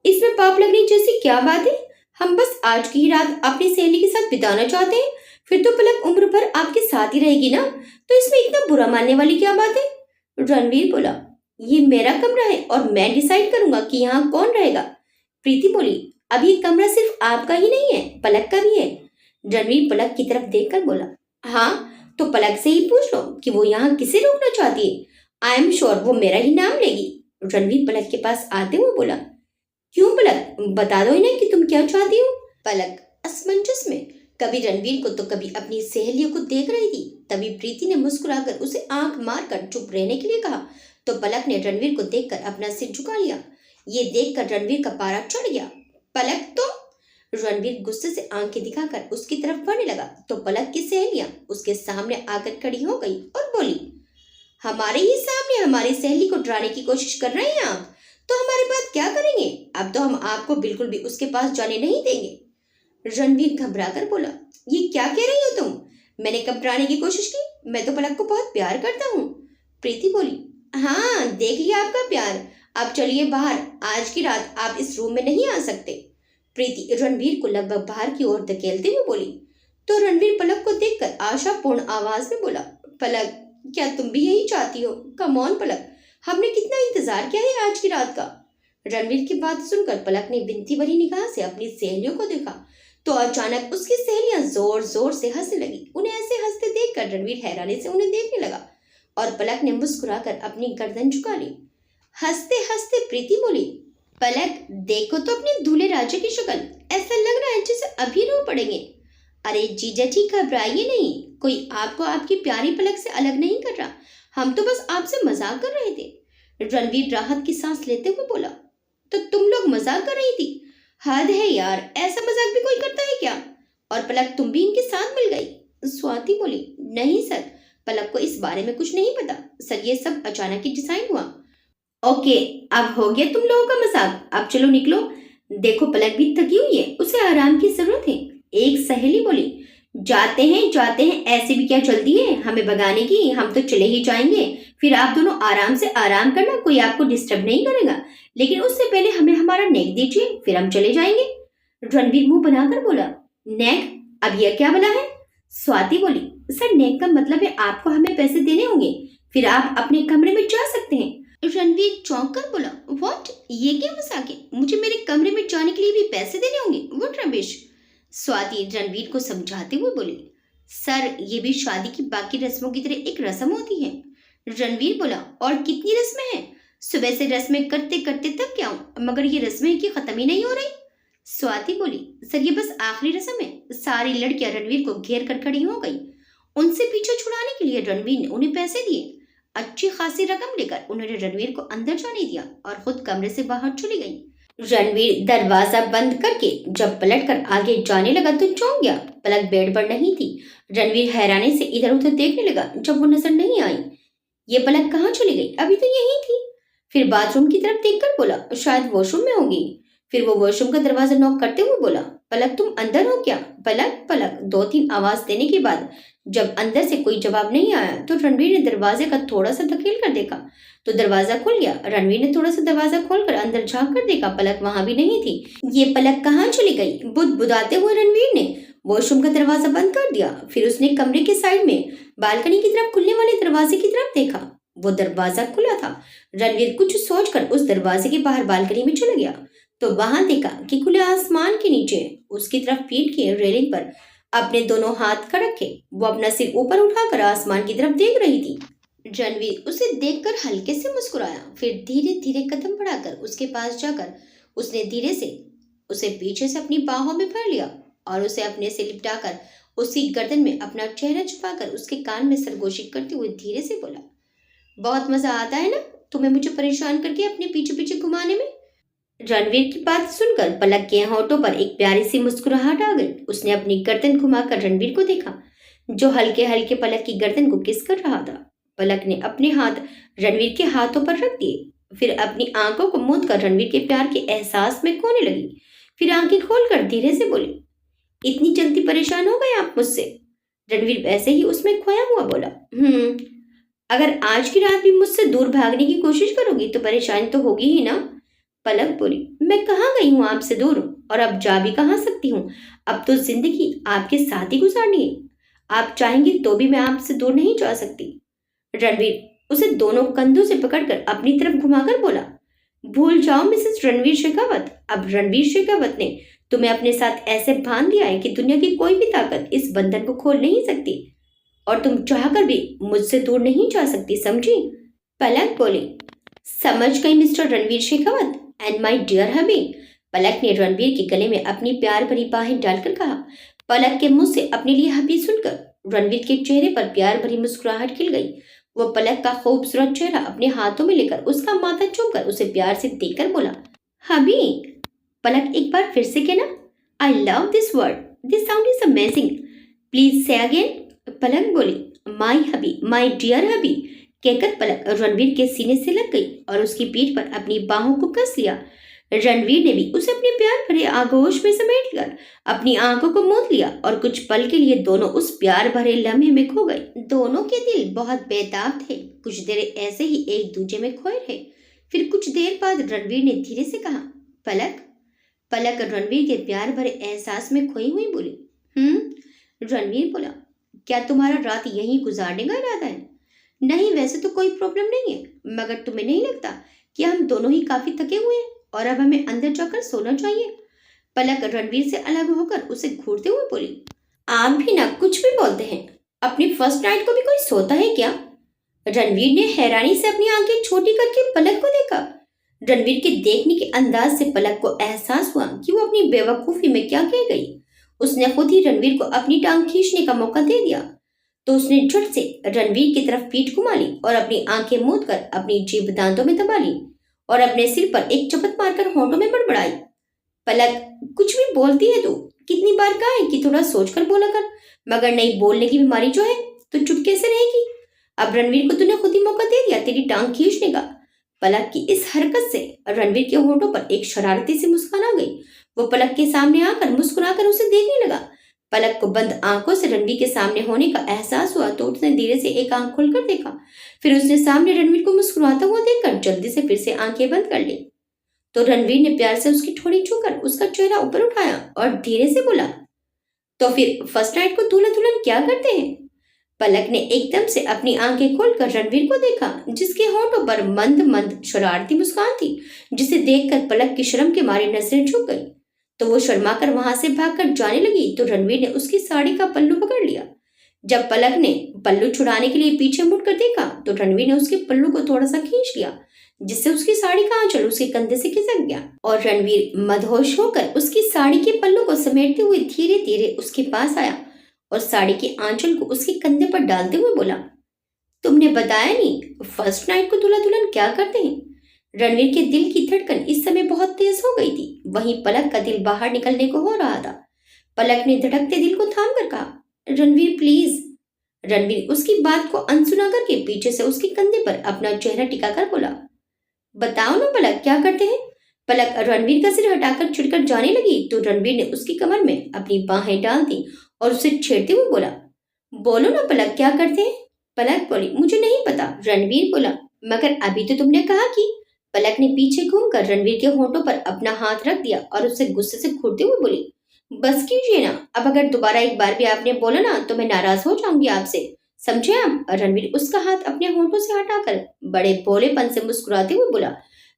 इसमें पाप लगने जैसी क्या बात है? हम बस आज की ही रात अपनी सहेली के साथ बिताना चाहते हैं, फिर तो पलक उम्र भर आपके साथ ही रहेगी ना, तो इसमें इतना बुरा मानने वाली क्या बात है? रणवीर बोला, ये मेरा कमरा है और मैं डिसाइड करूंगा कि यहाँ कौन रहेगा। प्रीति बोली, अब ये कमरा सिर्फ आपका ही नहीं है, पलक का भी है। रणवीर पलक की तरफ देखकर बोला, हाँ तो पलक से ही पूछ लो कि वो यहाँ किसे रोकना चाहती है। आई एम श्योर वो मेरा ही नाम लेगी। रणवीर पलक के पास आते हुए बोला, क्यों पलक, बता दो इन्हें कि तुम क्या चाहती हो। पलक असमंजस में कभी रणवीर को तो कभी अपनी सहेलियों को देख रही थी। तभी प्रीति ने मुस्कुराकर उसे आंख मारकर चुप रहने के लिए कहा तो पलक ने रणवीर को देखकर अपना सिर झुका लिया। ये देखकर रणवीर का पारा चढ़ गया। पलक तुम। रणवीर गुस्से से आंखें दिखाकर उसकी तरफ बढ़ने लगा तो पलक की सहेलियां उसके सामने आकर खड़ी हो गई और बोली, हमारे ही सामने हमारी सहेली को डराने की कोशिश कर रहे हैं आप, तो हमारी बात क्या करेंगे। अब तो हम आपको बिल्कुल भी उसके पास जाने नहीं देंगे। रणवीर घबराकर बोला, ये क्या कह रही हो तुम, मैंने कब डराने की कोशिश की, मैं तो पलक को बहुत प्यार करता हूँ। प्रीति बोली, हाँ देख लिया आपका प्यार, अब चलिए बाहर, आज की रात आप इस रूम में नहीं आ सकते। प्रीति रणवीर को लगभग बाहर की ओर धकेलते हुए बोली तो रणवीर पलक को देखकर आशापूर्ण आवाज में बोला, पलक क्या तुम भी यही चाहती हो। कम ऑन पलक, हमने कितना इंतजार किया है आज की रात का। रणवीर की बात सुनकर पलक ने विनती भरी निगाह से अपनी सहेलियों को देखा तो अचानक उसकी सहेलियां जोर जोर से हंसने लगी। उन्हें ऐसे हंसते देखकर रणवीर हैरानी से उन्हें देखने लगा और पलक ने मुस्कुराकर अपनी गर्दन झुका ली। हंसते हंसते प्रीति बोली, पलक देखो तो अपने दूल्हे राजा की शक्ल, ऐसा लग रहा है जैसे अभी रो पड़ेंगे। अरे जीजा जी घबराइए नहीं, कोई आपको आपकी प्यारी पलक से अलग नहीं कर रहा, हम तो बस आपसे मजाक कर रहे थे। रणवीर राहत की सांस लेते हुए बोला, तो तुम लोग मजाक कर रही थी, हद है यार, ऐसा मजाक भी कोई करता है क्या। और पलक तुम भी इनके साथ मिल गई। स्वाति बोली, नहीं सर, पलक को इस बारे में कुछ नहीं पता सर, ये सब अचानक ही डिसाइड हुआ। ओके अब हो गया तुम लोगों का मजाक, अब चलो निकलो, देखो पलक भी थकी हुई है, उसे आराम की जरूरत है। एक सहेली बोली, जाते हैं, ऐसे भी क्या जल्दी है हमें भगाने की, हम तो चले ही जाएंगे, फिर आप दोनों आराम से आराम करना, कोई आपको डिस्टर्ब नहीं करेगा, लेकिन उससे पहले हमें हमारा नेक दीजिए, फिर हम चले जाएंगे। रणवीर मुंह बनाकर बोला, नेक, अब यह क्या बना है। स्वाति बोली, सर नेक का मतलब है आपको हमें पैसे देने होंगे, फिर आप अपने कमरे में जा सकते हैं। रणवीर चौंक कर बोला, व्हाट, ये क्या मजाक है, मुझे मेरे कमरे में जाने के लिए भी पैसे देने होंगे, व्हाट रमेश। स्वाति रणवीर को समझाते हुए बोली, सर ये भी शादी की बाकी रस्मों की तरह एक रस्म होती है। रणवीर बोला, और कितनी रस्में हैं, सुबह से रस्में करते करते थक गया हूं, मगर ये रस्में की खत्म ही नहीं हो रही। स्वाति बोली, सर ये बस आखिरी रस्म है। सारी लड़कियां रणवीर को घेर कर खड़ी हो गई। उनसे पीछे छुड़ाने के लिए रणवीर ने उन्हें पैसे दिए। अच्छी खासी रकम लेकर उन्होंने रणवीर को अंदर जाने दिया और खुद कमरे से बाहर चली गई। रणवीर दरवाजा बंद करके जब पलटकर आगे जाने लगा तो चौंक गया, पलक बेड पर नहीं थी। रणवीर हैरानी से इधर उधर देखने लगा, जब वो नजर नहीं आई। ये पलक कहाँ चली गई, अभी तो यही थी। फिर बाथरूम की तरफ देखकर बोला, शायद वॉशरूम में होगी। फिर वो वॉशरूम का दरवाजा नॉक करते हुए बोला, पलक तुम अंदर हो क्या। पलक पलक 2-3 आवाज देने के बाद जब अंदर से कोई जवाब नहीं आया तो रणवीर ने दरवाजे का थोड़ा सा धकेल कर देखा तो दरवाजा खुल गया। रणवीर ने थोड़ा सा दरवाजा खोलकर अंदर झांक कर देखा, पलक वहां भी नहीं थी। ये पलक कहाँ चली गई, बुदबुदाते हुए रणवीर ने वॉशरूम का दरवाजा बंद कर दिया। फिर उसने कमरे के साइड में बालकनी की तरफ खुलने वाले दरवाजे की तरफ देखा, वो दरवाजा खुला था। रणवीर कुछ सोचकर उस दरवाजे के बाहर बालकनी में चला गया तो वहां देखा कि खुले आसमान के नीचे उसकी तरफ पीठ के रेलिंग पर अपने दोनों हाथ खड़े रखे वो अपना सिर ऊपर उठाकर आसमान की तरफ देख रही थी। रणवीर उसे देखकर हल्के से मुस्कुराया, फिर धीरे धीरे कदम बढ़ाकर उसके पास जाकर उसने धीरे से उसे पीछे से अपनी बाहों में भर लिया और उसे अपने से लिपटाकर उसकी गर्दन में अपना चेहरा छुपाकर उसके कान में सरगोशी करते हुए धीरे से बोला, बहुत मजा आता है ना तुम्हें मुझे परेशान करके अपने पीछे पीछे घुमाने में। रणवीर की बात सुनकर पलक के होठों पर एक प्यारी सी मुस्कुराहट आ गई। उसने अपनी गर्दन घुमाकर रणवीर को देखा जो हल्के हल्के पलक की गर्दन को किस कर रहा था। पलक ने अपने हाथ रणवीर के हाथों पर रख दिए, फिर अपनी आंखों को मूंद कर रणवीर के प्यार के एहसास में खोने लगी। फिर आंखें खोलकर धीरे से बोली, इतनी जल्दी परेशान हो गए आप मुझसे। रणवीर वैसे ही उसमें खोया हुआ बोला, अगर आज की रात भी मुझसे दूर भागने की कोशिश करोगी तो परेशानी तो होगी ही ना। पलक बोली, मैं कहाँ गई हूँ आपसे दूर, और अब जा भी कहाँ सकती हूँ, अब तो जिंदगी आपके साथ ही गुजारनी है, आप चाहेंगे तो भी मैं आपसे दूर नहीं जा सकती। रणवीर उसे दोनों कंधों से पकड़कर अपनी तरफ घुमाकर बोला, भूल जाओ मिसेस रणवीर शेखावत। अब रणवीर शेखावत ने तुम्हें अपने साथ ऐसे बांध लिया है कि दुनिया की कोई भी ताकत इस बंधन को खोल नहीं सकती और तुम चाहकर भी मुझसे दूर नहीं जा सकती, समझी? पलक बोली, समझ गई mister Ranveer Shekhawat and my dear hubby. Palak ने रणवीर के गले में अपनी प्यार भरी बाहें डालकर कहा। पलक के मुंह से अपने लिए हबी सुनकर रणवीर के चेहरे पर प्यार भरी मुस्कुराहट खिल गई। वो पलक का खूबसूरत चेहरा अपने हाथों में लेकर उसका माथा चूमकर उसे प्यार से देखकर बोला, हबी। पलक एक बार फिर से कहना, I love this word, this sound is amazing, please से अगेन। पलक बोली, माई हबी, माई डियर हबी। कहकर पलक रणवीर के सीने से लग गई और उसकी पीठ पर अपनी बाहों को कस लिया। रणवीर ने भी उसे अपने प्यार भरे आगोश में समेट कर अपनी आंखों को मूंद लिया और कुछ पल के लिए दोनों उस प्यार भरे लम्हे में खो गए। दोनों के दिल बहुत बेताब थे। कुछ देर ऐसे ही एक दूजे में खोए रहे। फिर कुछ देर बाद रणवीर ने धीरे से कहा, पलक। पलक रणवीर के प्यार भरे एहसास में खोई हुई बोली, रणवीर बोला, क्या तुम्हारा रात यहीं गुजारने का इरादा है? नहीं, वैसे तो कोई प्रॉब्लम नहीं है, मगर तुम्हें नहीं लगता कि हम दोनों ही काफी थके हुए हैं और अब हमें अंदर जाकर सोना चाहिए? पलक रणवीर से अलग होकर उसे घूरते हुए बोली, आप भी ना कुछ भी बोलते हैं। अपनी फर्स्ट नाइट को भी कोई सोता है क्या? रणवीर ने हैरानी से अपनी आंखें छोटी करके पलक को देखा। रणवीर के देखने के अंदाज से पलक को एहसास हुआ कि वो अपनी बेवकूफी में क्या कह गई। उसने खुद ही रणवीर को अपनी टांग खींचने का मौका दे दिया, तो उसने झट से रणवीर की तरफ पीठ घुमा ली और अपनी आंखें मूंद कर अपनी जीभ दांतों में दबा ली और अपने सिर पर एक चपत मारकर होंठों में बड़बड़ाई, पलक, कुछ भी बोलती है तू? कितनी बार कहा है कि थोड़ा सोचकर बोला कर, मगर नहीं, बोलने की बीमारी जो है तो चुप कैसे रहेगी? अब रणवीर को तूने खुद ही मौका दे दिया तेरी टांग खींचने का। पलक की इस हरकत से रणवीर के होंठों पर एक शरारती सी मुस्कान आ गई। वो पलक के सामने आकर मुस्कुराकर उसे देखने लगा। पलक को बंद आंखों से रणवीर के सामने होने का एहसास हुआ तो उसने धीरे से एक आंख खोलकर देखा। फिर उसने सामने रणवीर को मुस्कुराता हुआ देखकर जल्दी से फिर से आंखें बंद कर ली। तो रणवीर ने प्यार से उसकी ठोड़ी छूकर उसका चेहरा ऊपर उठाया और धीरे से बोला, तो फिर फर्स्ट नाइट को दूल्हा दुल्हन क्या करते हैं? पलक ने एकदम से अपनी आंखें खोलकर रणवीर को देखा, जिसके होंठों पर मंद मंद शरारती मुस्कान थी, जिसे देखकर पलक की शर्म के मारे नजरें झुक गई। तो वो शर्माकर वहां से भागकर जाने लगी तो रणवीर ने उसकी साड़ी का पल्लू पकड़ लिया। जब पलक ने पल्लू छुड़ाने के लिए पीछे मुड़कर देखा तो रणवीर ने उसके पल्लू को थोड़ा सा खींच लिया, जिससे उसकी साड़ी का आंचल उसके कंधे से खिसक गया और रणवीर मदहोश होकर उसकी साड़ी के पल्लू को समेटते हुए धीरे धीरे उसके पास आया और साड़ी के आंचल को उसके कंधे पर डालते हुए बोला, तुमने बताया नहीं फर्स्ट नाइट को दूल्हा दुल्हन क्या करते हैं? रणवीर के दिल की धड़कन इस समय बहुत तेज हो गई थी। वहीं पलक का दिल बाहर निकलने को हो रहा था। पलक ने धड़कते दिल को थाम कर कहा, रणवीर प्लीज। रणवीर उसकी बात को अनसुना करके पीछे से उसके कंधे पर अपना चेहरा टिकाकर बोला, बताओ ना पलक, क्या करते हैं? पलक रणवीर का सिर हटाकर छिड़कर जाने लगी तो रणवीर ने उसकी कमर में अपनी बाहें डाल दी और उसे छेड़ते हुए बोला, बोलो ना पलक, क्या करते हैं? पलक बोली, मुझे नहीं पता। रणवीर बोला, मगर अभी तो तुमने कहा कि। पलक ने पीछे घूमकर रणवीर के होंठों पर अपना हाथ रख दिया और उसे गुस्से से घूरते हुए बोली, बस कीजिए ना, अब अगर दोबारा एक बार भी आपने बोला ना तो मैं नाराज हो जाऊंगी आपसे, समझे आप? रणवीर उसका हाथ अपने होंठों से हटाकर बड़े भोलेपन से मुस्कुराते हुए बोला,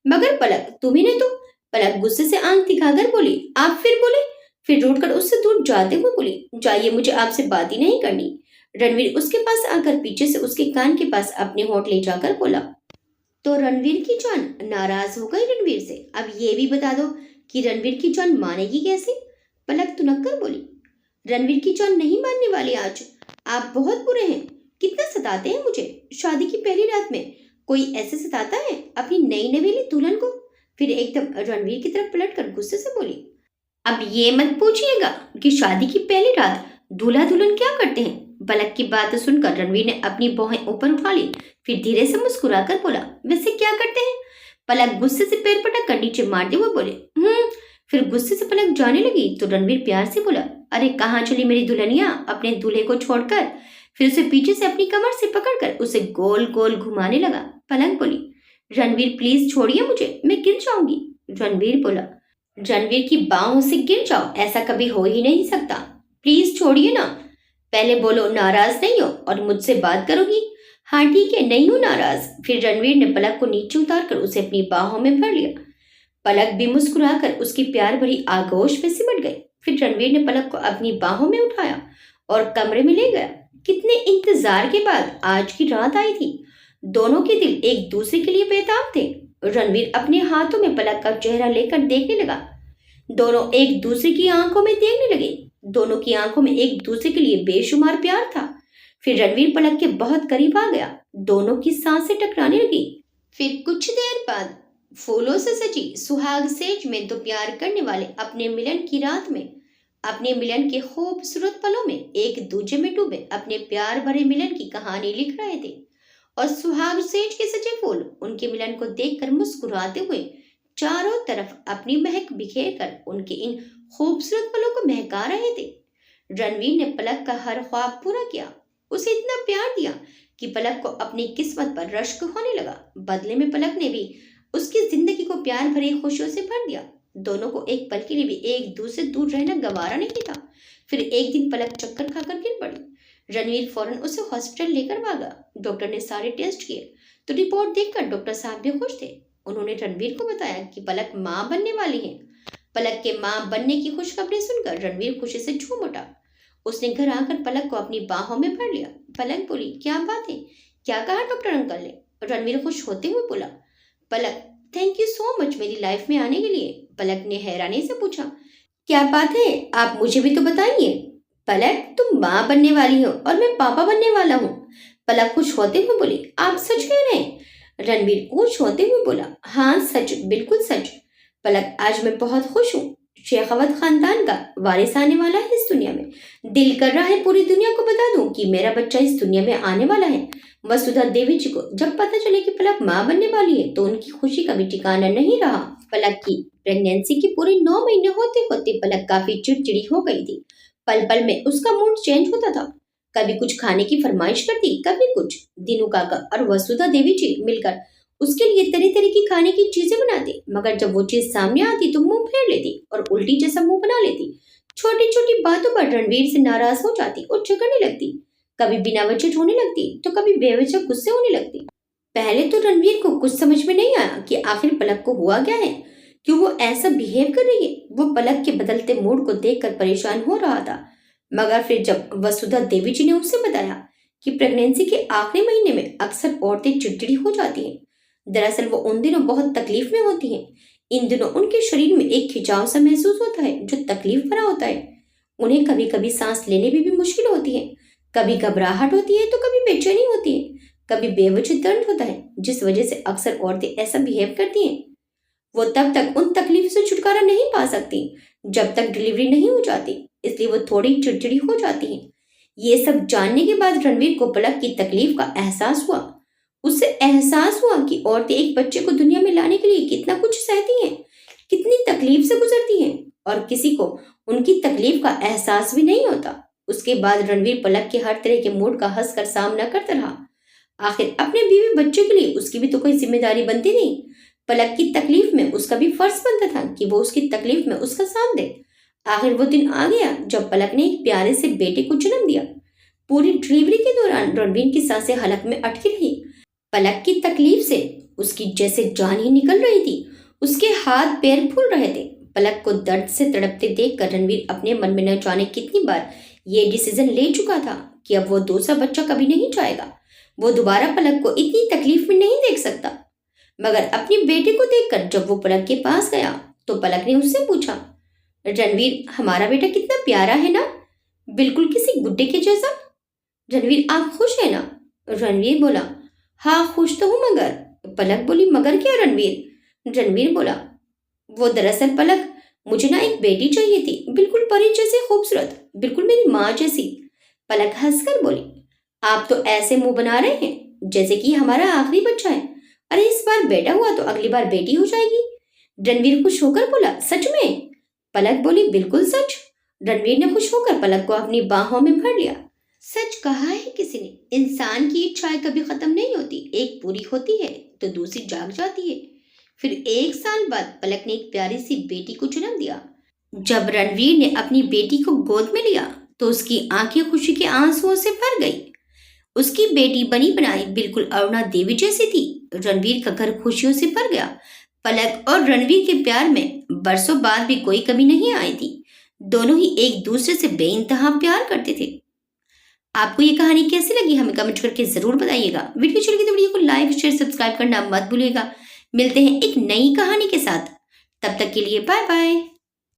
मगर पलक तुम्ही ने तो। पलक गुस्से से आंख दिखाकर बोली, आप फिर बोले? फिर रूठकर उससे दूर जाते हुए बोली, जाइए, मुझे आपसे बात ही नहीं करनी। रणवीर उसके पास आकर पीछे से उसके कान के पास अपने होंठ ले जाकर बोला। तो रणवीर की जान नाराज हो गई रणवीर से। अब ये भी बता दो कि रणवीर की जान मानेगी कैसे? पलक तुनक्कर बोली, रणवीर की जान नहीं मानने वाली आज। आप बहुत बुरे हैं, कितना सताते हैं मुझे। शादी की पहली रात में कोई ऐसे सताता है अपनी नई नवेली दुल्हन को? फिर एकदम रणवीर की तरफ पलटकर गुस्से से बोली, अब ये मत पूछिएगा कि शादी की पहली रात दूल्हा दुल्हन क्या करते हैं। पलक की बात सुनकर रणवीर ने अपनी बाहें ऊपर उठा ली, फिर धीरे से मुस्कुराकर बोला, वैसे क्या करते हैं? पलक गुस्से से पैर पटक कर नीचे मारते हुए बोले, फिर गुस्से से पलक जाने लगी तो रणवीर प्यार से बोला, अरे कहाँ चली मेरी दुल्हनिया अपने दूल्हे को छोड़कर? फिर उसे पीछे से अपनी कमर से पकड़कर उसे गोल गोल घुमाने लगा। पलक बोली, रणवीर प्लीज छोड़िए मुझे, मैं गिर जाऊंगी। रणवीर बोला, रणवीर की बाहों से गिर जाओ, ऐसा कभी हो ही नहीं सकता, प्लीज छोड़िए ना। पहले बोलो नाराज नहीं हो और मुझसे बात करोगी। हाँ ठीक है, नहीं हूं नाराज। फिर रणवीर ने पलक को नीचे उतारकर उसे अपनी बाहों में भर लिया। पलक भी मुस्कुराकर उसकी प्यार भरी आगोश में सिमट गई। फिर रणवीर ने पलक को अपनी बाहों में उठाया और कमरे में ले गया। कितने इंतजार के बाद आज की रात आई थी। दोनों के दिल एक दूसरे के लिए बेताब थे। रणवीर अपने हाथों में पलक का चेहरा लेकर देखने लगा। दोनों एक दूसरे की आंखों में देखने लगे। दोनों की आंखों में एक दूसरे के लिए बेशुमार प्यार था। फिर रणवीर पलक के बहुत करीब आ गया। दोनों की सांसें टकराने लगी। फिर कुछ देर बाद फूलों से सजी सुहाग सेज में दो प्यार करने वाले अपने मिलन की रात में, अपने मिलन के खूबसूरत पलों में एक दूजे में डूबे अपने प्यार भरे मिलन की कहानी लिख रहे थे। और सुहाग सेज के सजे फूल उनके मिलन को देखकर मुस्कुराते हुए चारों तरफ अपनी महक बिखेर कर उनके इन खूबसूरत पलों को महका रहे थे। रणवीर ने पलक का हर ख्वाब पूरा किया। उसे इतना प्यार दिया कि पलक को अपनी किस्मत पर रश्क होने लगा। बदले में पलक ने भी उसकी जिंदगी को प्यार भरी खुशियों से भर दिया। दोनों को एक पल के लिए भी एक दूसरे से दूर रहना गवारा नहीं था। फिर एक दिन पलक चक्कर खाकर गिर पड़ी। रणवीर फौरन उसे हॉस्पिटल लेकर भागा। डॉक्टर ने सारे टेस्ट किए तो रिपोर्ट देखकर डॉक्टर साहब भी खुश थे। उन्होंने रणवीर को बताया कि पलक मां बनने वाली है। पलक के मां बनने की खुशखबरी सुनकर रणवीर खुशी से झूम उठा। उसने घर आकर पलक को अपनी बाहों में भर लिया। पलक बोली, क्या बात है, क्या कहा डॉक्टर अंकल ने? रणवीर खुश होते हुए बोला, पलक थैंक यू सो मच मेरी लाइफ में आने के लिए। पलक ने हैरानी से पूछा, क्या बात है, आप मुझे भी तो बताइए। पलक, तुम माँ बनने वाली हो और मैं पापा बनने वाला हूँ। पलक खुश होते हुए बोली, आप सच कह रहे हैं? रणवीर खुश होते हुए बोला, हाँ सच, बिल्कुल सच। पलक, आज मैं बहुत खुश हूँ। शेखावत खानदान का वारिस आने वाला है इस दुनिया में। दिल कर रहा है पूरी दुनिया को बता दूं कि मेरा बच्चा इस दुनिया में आने वाला है। वसुधा देवी जी को जब पता चले कि पलक माँ बनने वाली है तो उनकी खुशी का भी ठिकाना नहीं रहा। पलक की प्रेगनेंसी के पूरे 9 महीने होते होते पलक काफी चिड़चिड़ी हो गई थी। पल पल में उसका मूड चेंज होता था। कभी कुछ खाने की फरमाइश करती, कभी कुछ। दीनू काका और वसुधा देवी जी मिलकर उसके लिए तरह तरह की खाने की चीजें बनाती, मगर जब वो चीज सामने आती तो मुंह फेर लेती और उल्टी जैसा मुंह बना लेती। छोटी छोटी बातों पर रणवीर से नाराज हो जाती और झगड़ने लगती। कभी बिना वजह रोने लगती तो कभी बेवजह गुस्से होने लगती। पहले तो रणवीर को कुछ समझ में नहीं आया कि आखिर पलक को हुआ क्या है, क्यों वो ऐसा बिहेव कर रही है। वो पलक के बदलते मूड को देखकर परेशान हो रहा था। मगर फिर जब वसुधा देवी जी ने उसे बताया कि प्रेगनेंसी के आखिरी महीने में अक्सर औरतें चिड़चिड़ी हो जाती हैं। दरअसल वो उन दिनों बहुत तकलीफ में होती हैं। इन दिनों उनके शरीर में एक खिंचाव सा महसूस होता है जो तकलीफ भरा होता है। उन्हें कभी कभी सांस लेने में भी मुश्किल होती है। कभी घबराहट होती है तो कभी बेचैनी होती है। कभी बेवजह दर्द होता है, जिस वजह से अक्सर औरतें ऐसा बिहेव करती हैं। वो तब तक उन तकलीफ से छुटकारा नहीं पा सकती जब तक डिलीवरी नहीं हो जाती, इसलिए वो थोड़ी चिड़चिड़ी हो जाती हैं। ये सब जानने के बाद रणवीर को पलक की तकलीफ का एहसास हुआ। उसे एहसास हुआ कि औरतें एक बच्चे को दुनिया में लाने के लिए कितना कुछ सहती हैं, कितनी तकलीफ से गुजरती हैं, और किसी को उनकी तकलीफ का एहसास भी नहीं होता। उसके बाद रणवीर पलक के हर तरह के मूड का हंसकर सामना करता रहा। आखिर अपने बीवी बच्चे के लिए उसकी भी तो कोई जिम्मेदारी बनती नहीं। पलक की तकलीफ में उसका भी फर्ज बनता था कि वो उसकी तकलीफ में उसका साथ दे। आखिर वो दिन आ गया जब पलक ने एक प्यारे से बेटे को जन्म दिया। पूरी डिलीवरी के दौरान रणवीर की सांसें हलक में अटकी रही। पलक की तकलीफ से उसकी जैसे जान ही निकल रही थी। उसके हाथ पैर फूल रहे थे। पलक को दर्द से तड़पते देखकर रणवीर अपने मन में न जाने कितनी बार ये डिसीजन ले चुका था कि अब वो दूसरा बच्चा कभी नहीं चाहेगा। वो दोबारा पलक को इतनी तकलीफ में नहीं देख सकता। मगर अपने बेटे को देखकर जब वो पलक के पास गया तो पलक ने उससे पूछा, रणवीर हमारा बेटा कितना प्यारा है ना, बिल्कुल किसी गुड्डे के जैसा। रणवीर आप खुश है ना? रणवीर बोला, हाँ खुश तो हूँ मगर। पलक बोली, मगर क्या रणवीर? रणवीर बोला, वो दरअसल पलक मुझे ना एक बेटी चाहिए थी, बिल्कुल परी जैसे खूबसूरत, बिल्कुल मेरी माँ जैसी। पलक हंसकर बोली, आप तो ऐसे मुंह बना रहे हैं जैसे कि हमारा आखिरी बच्चा है। अरे इस बार बेटा हुआ तो अगली बार बेटी हो जाएगी। रणवीर खुश होकर बोला, सच में? पलक बोली, बिल्कुल सच। रणवीर ने खुश होकर पलक को अपनी बाहों में भर लिया। सच कहा है किसी ने, इंसान की इच्छाएं कभी खत्म नहीं होती, एक पूरी होती है तो दूसरी जाग जाती है। फिर 1 साल बाद पलक ने एक प्यारी सी बेटी को जन्म दिया। जब रणवीर ने अपनी बेटी को गोद में लिया तो उसकी आंखें खुशी के आंसुओं से भर गई। उसकी बेटी बनी बनाई बिल्कुल अरुणा देवी जैसी थी। रणवीर का घर खुशियों से भर गया। पलक और रणवीर के प्यार में बरसों बाद भी कोई कमी नहीं आई थी। दोनों ही एक दूसरे से बेइंतहा प्यार करते थे। आपको ये कहानी कैसी लगी हमें कमेंट करके जरूर बताइएगा। वीडियो अच्छी लगी तो वीडियो को लाइक शेयर सब्सक्राइब करना मत भूलिएगा। मिलते हैं एक नई कहानी के साथ, तब तक के लिए बाय बाय।